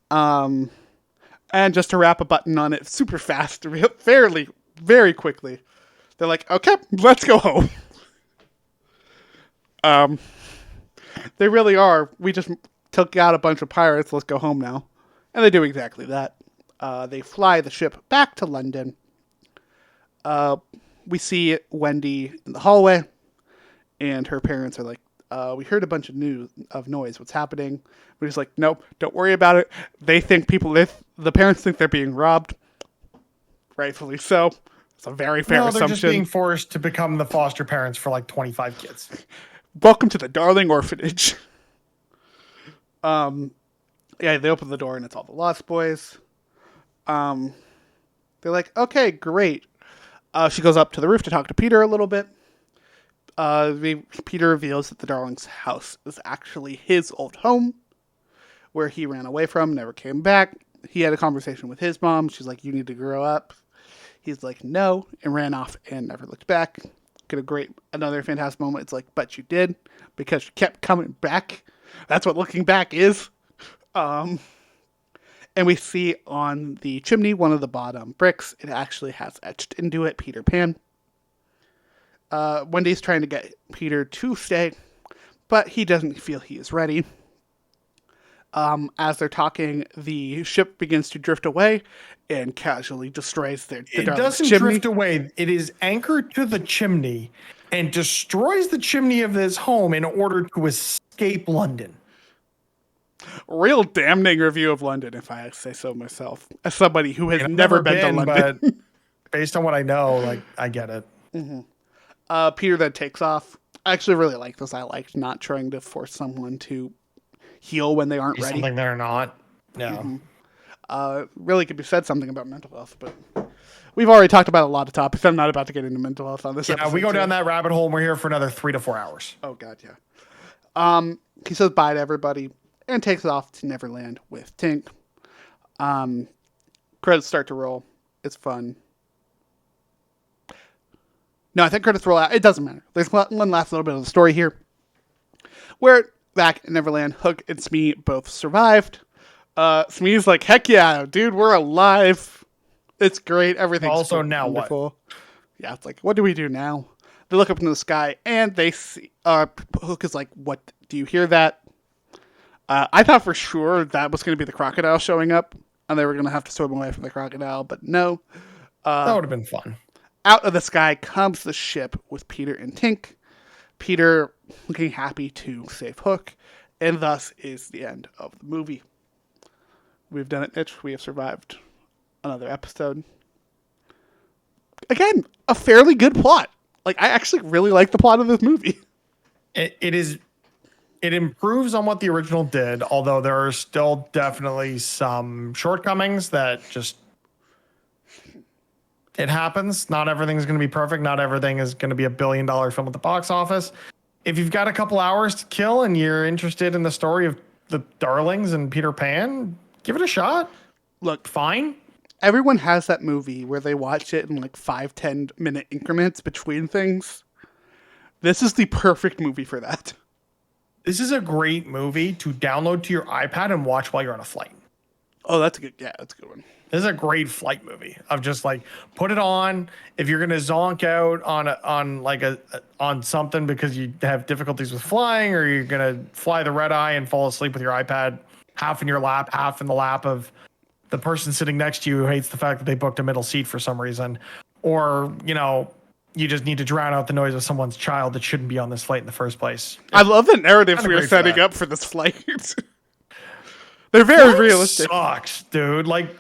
And just to wrap a button on it super fast, very quickly, they're like, okay, let's go home. They really are. We just took out a bunch of pirates. Let's go home now. And they do exactly that. They fly the ship back to London. We see Wendy in the hallway, and her parents are like, we heard a bunch of noise. What's happening? We're just like, nope, don't worry about it. They think the parents think they're being robbed. Rightfully so. It's a very fair assumption. They're just being forced to become the foster parents for like 25 kids. Welcome to the Darling Orphanage. Yeah, they open the door and it's all the Lost Boys. They're like, okay, great. She goes up to the roof to talk to Peter a little bit. Peter reveals that the Darling's house is actually his old home, where he ran away from, never came back. He had a conversation with his mom. She's like, you need to grow up. He's like, no, and ran off and never looked back. Get another fantastic moment. It's like, but you did, because you kept coming back. That's what looking back is. And we see on the chimney, one of the bottom bricks, it actually has etched into it, Peter Pan. Wendy's trying to get Peter to stay, but he doesn't feel he is ready. As they're talking, the ship begins to drift away and casually destroys the Darling's chimney. It doesn't drift away. It is anchored to the chimney and destroys the chimney of his home in order to escape London. Real damning review of London, if I say so myself, as somebody who has never been to London. But based on what I know, like, I get it. Mm-hmm. Peter then takes off. I actually really like this. I liked not trying to force someone to heal when they aren't ready. Something they're not. No. Mm-hmm. Really could be said something about mental health, but we've already talked about a lot of topics. I'm not about to get into mental health on this episode. Yeah, we go down that rabbit hole and we're here for another 3 to 4 hours. Oh, God, yeah. He says bye to everybody and takes off to Neverland with Tink. Credits start to roll. It's fun. No, I think credits roll out. It doesn't matter. There's one last little bit of the story here. Where back in Neverland, Hook and Smee both survived. Smee's like, heck yeah, dude, we're alive. It's great. Everything's also now wonderful. What? Yeah, it's like, what do we do now? They look up into the sky and they see Hook is like, what? Do you hear that? I thought for sure that was going to be the crocodile showing up and they were going to have to swim away from the crocodile, but no. That would have been fun. Out of the sky comes the ship with Peter and Tink. Peter looking happy to save Hook, and thus is the end of the movie. We've done it, Mitch. We have survived another episode. Again, a fairly good plot. Like, I actually really like the plot of this movie. It improves on what the original did, although there are still definitely some shortcomings that just... It happens. Not everything's going to be perfect. Not everything is going to be $1 billion film at the box office. If you've got a couple hours to kill and you're interested in the story of the Darlings and Peter Pan, give it a shot. Look, fine. Everyone has that movie where they watch it in like 5-10 minute increments between things. This is the perfect movie for that. This is a great movie to download to your iPad and watch while you're on a flight. Oh, that's a good one. This is a great flight movie of just like put it on. If you're gonna zonk out on something because you have difficulties with flying, or you're gonna fly the red eye and fall asleep with your iPad half in your lap, half in the lap of the person sitting next to you who hates the fact that they booked a middle seat for some reason, or you just need to drown out the noise of someone's child that shouldn't be on this flight in the first place. I love the narratives we are setting up for this flight. They're very realistic. Sucks, dude. Like,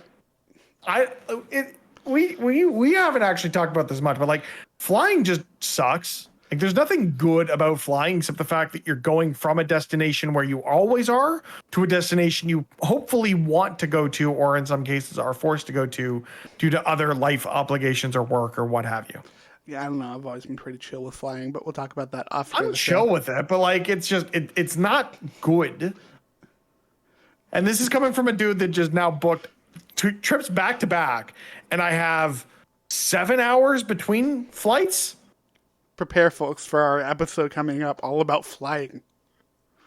we haven't actually talked about this much, but like, flying just sucks. Like, there's nothing good about flying except the fact that you're going from a destination where you always are to a destination you hopefully want to go to, or in some cases are forced to go to due to other life obligations or work or what have you. Yeah, I don't know. I've always been pretty chill with flying, but we'll talk about that after. I'm chill with it, but like, it's just it's not good. And this is coming from a dude that just now booked 2 trips back to back, and I have 7 hours between flights. Prepare, folks, for our episode coming up all about flying.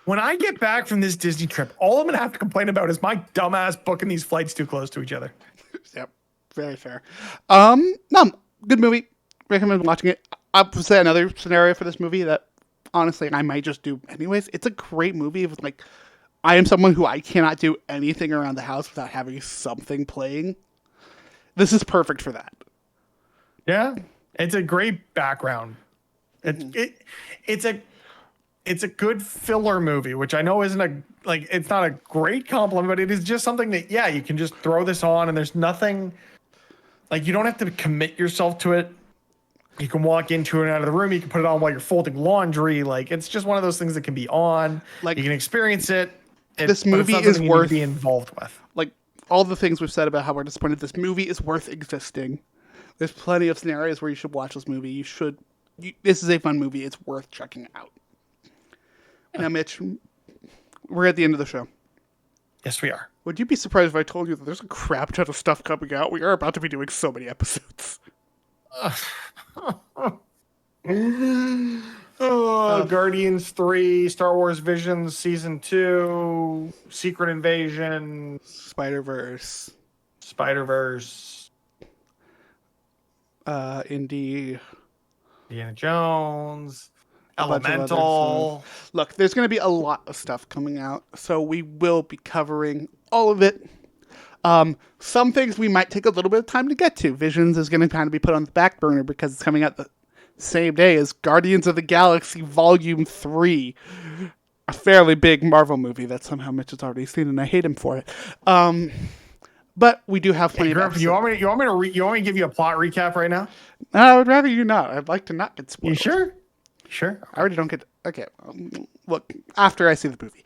When I get back from this Disney trip, all I'm going to have to complain about is my dumbass booking these flights too close to each other. Yep, very fair. No, good movie. Recommend watching it. I'll say another scenario for this movie that honestly I might just do anyways. It's a great movie. With like, I am someone who I cannot do anything around the house without having something playing. This is perfect for that. Yeah, it's a great background. It's a good filler movie, which I know isn't it's not a great compliment, but it is just something that, yeah, you can just throw this on and there's nothing, like, you don't have to commit yourself to it. You can walk into and out of the room. You can put it on while you're folding laundry. Like, it's just one of those things that can be on. Like, you can experience it. This movie is worth being involved with. Like, all the things we've said about how we're disappointed, this movie is worth existing. There's plenty of scenarios where you should watch this movie. This is a fun movie. It's worth checking out. Now, Mitch, we're at the end of the show. Yes, we are. Would you be surprised if I told you that there's a crap ton of stuff coming out? We are about to be doing so many episodes. Guardians 3, Star Wars Visions Season 2, Secret Invasion, Spider-Verse, Indie, Indiana Jones, Elemental. Look, there's going to be a lot of stuff coming out, so we will be covering all of it. Some things we might take a little bit of time to get to. Visions is going to kind of be put on the back burner because it's coming out the same day as Guardians of the Galaxy Volume 3. A fairly big Marvel movie that somehow Mitch has already seen, and I hate him for it. But we do have plenty of episodes. You want me to give you a plot recap right now? I would rather you not. I'd like to not get spoiled. You sure? Sure. I already don't get... Okay. Look, after I see the movie.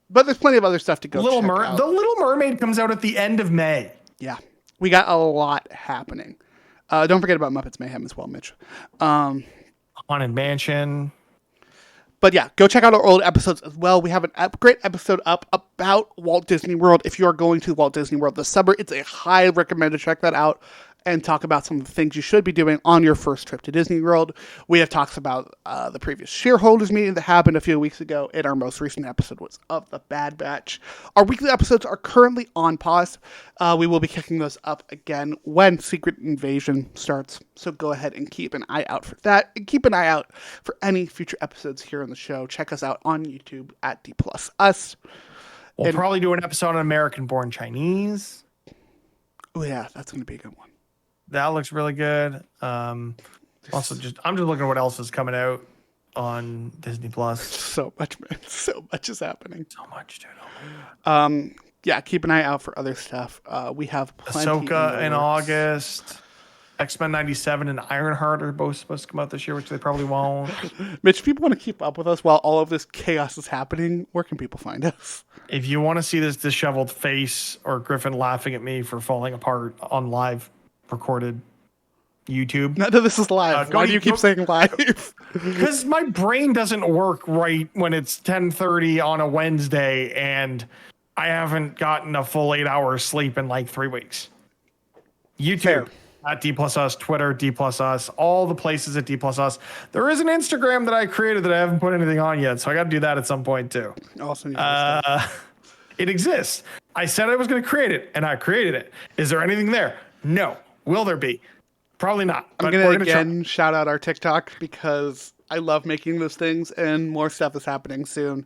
But there's plenty of other stuff to go check out. The Little Mermaid comes out at the end of May. Yeah. We got a lot happening. Don't forget about Muppets Mayhem as well, Mitch. Haunted Mansion. But yeah, go check out our old episodes as well. We have a great episode up about Walt Disney World. If you are going to Walt Disney World this summer, it's a high recommend to check that out and talk about some of the things you should be doing on your first trip to Disney World. We have talks about the previous shareholders meeting that happened a few weeks ago, and our most recent episode was of the Bad Batch. Our weekly episodes are currently on pause. We will be kicking those up again when Secret Invasion starts, so go ahead and keep an eye out for that, and keep an eye out for any future episodes here on the show. Check us out on YouTube at D+Us. We'll probably do an episode on American-born Chinese. Oh yeah, that's going to be a good one. That looks really good. Also, I'm just looking at what else is coming out on Disney Plus. So much, man. So much is happening. So much, dude. Oh my God. Yeah, keep an eye out for other stuff. We have plenty. Ahsoka in August. X-Men 97 and Ironheart are both supposed to come out this year, which they probably won't. Mitch, if people want to keep up with us while all of this chaos is happening, where can people find us? If you want to see this disheveled face or Griffin laughing at me for falling apart on live recorded YouTube. No, this is live. Why do you keep saying live? Because my brain doesn't work right when it's 10:30 on a Wednesday and I haven't gotten a full 8 hours sleep in like 3 weeks. YouTube at D+Us, Twitter, D+Us, all the places at D+Us. There is an Instagram that I created that I haven't put anything on yet, so I got to do that at some point too. Awesome. It exists. I said I was going to create it, and I created it. Is there anything there? No. Will there be? Probably not. I'm going to again shout out our TikTok because I love making those things, and more stuff is happening soon.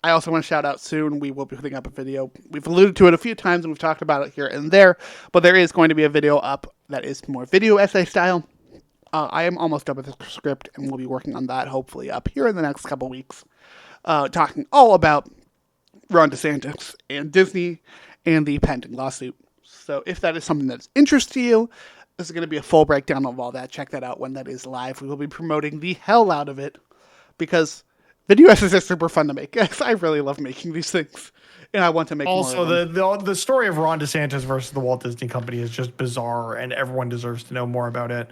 I also want to shout out soon. We will be putting up a video. We've alluded to it a few times and we've talked about it here and there, but there is going to be a video up that is more video essay style. I am almost done with the script and we'll be working on that hopefully up here in the next couple weeks. Talking all about Ron DeSantis and Disney and the pending lawsuit. So if that is something that's interest to you, this is going to be a full breakdown of all that. Check that out when that is live. We will be promoting the hell out of it because video essays are super fun to make. I really love making these things, and I want to make also more of them. the story of Ron DeSantis versus the Walt Disney Company is just bizarre, and everyone deserves to know more about it.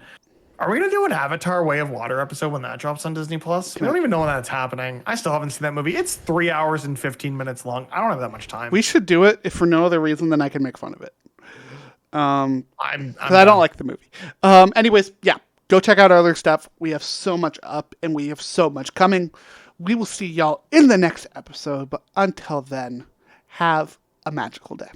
Are we gonna do an Avatar: Way of Water episode when that drops on Disney Plus? We don't even know when that's happening. I still haven't seen that movie. It's 3 hours and 15 minutes long. I don't have that much time. We should do it if for no other reason than I can make fun of it. I'm I don't like the movie. Anyways, yeah, go check out our other stuff. We have so much up and we have so much coming. We will see y'all in the next episode. But until then, have a magical day.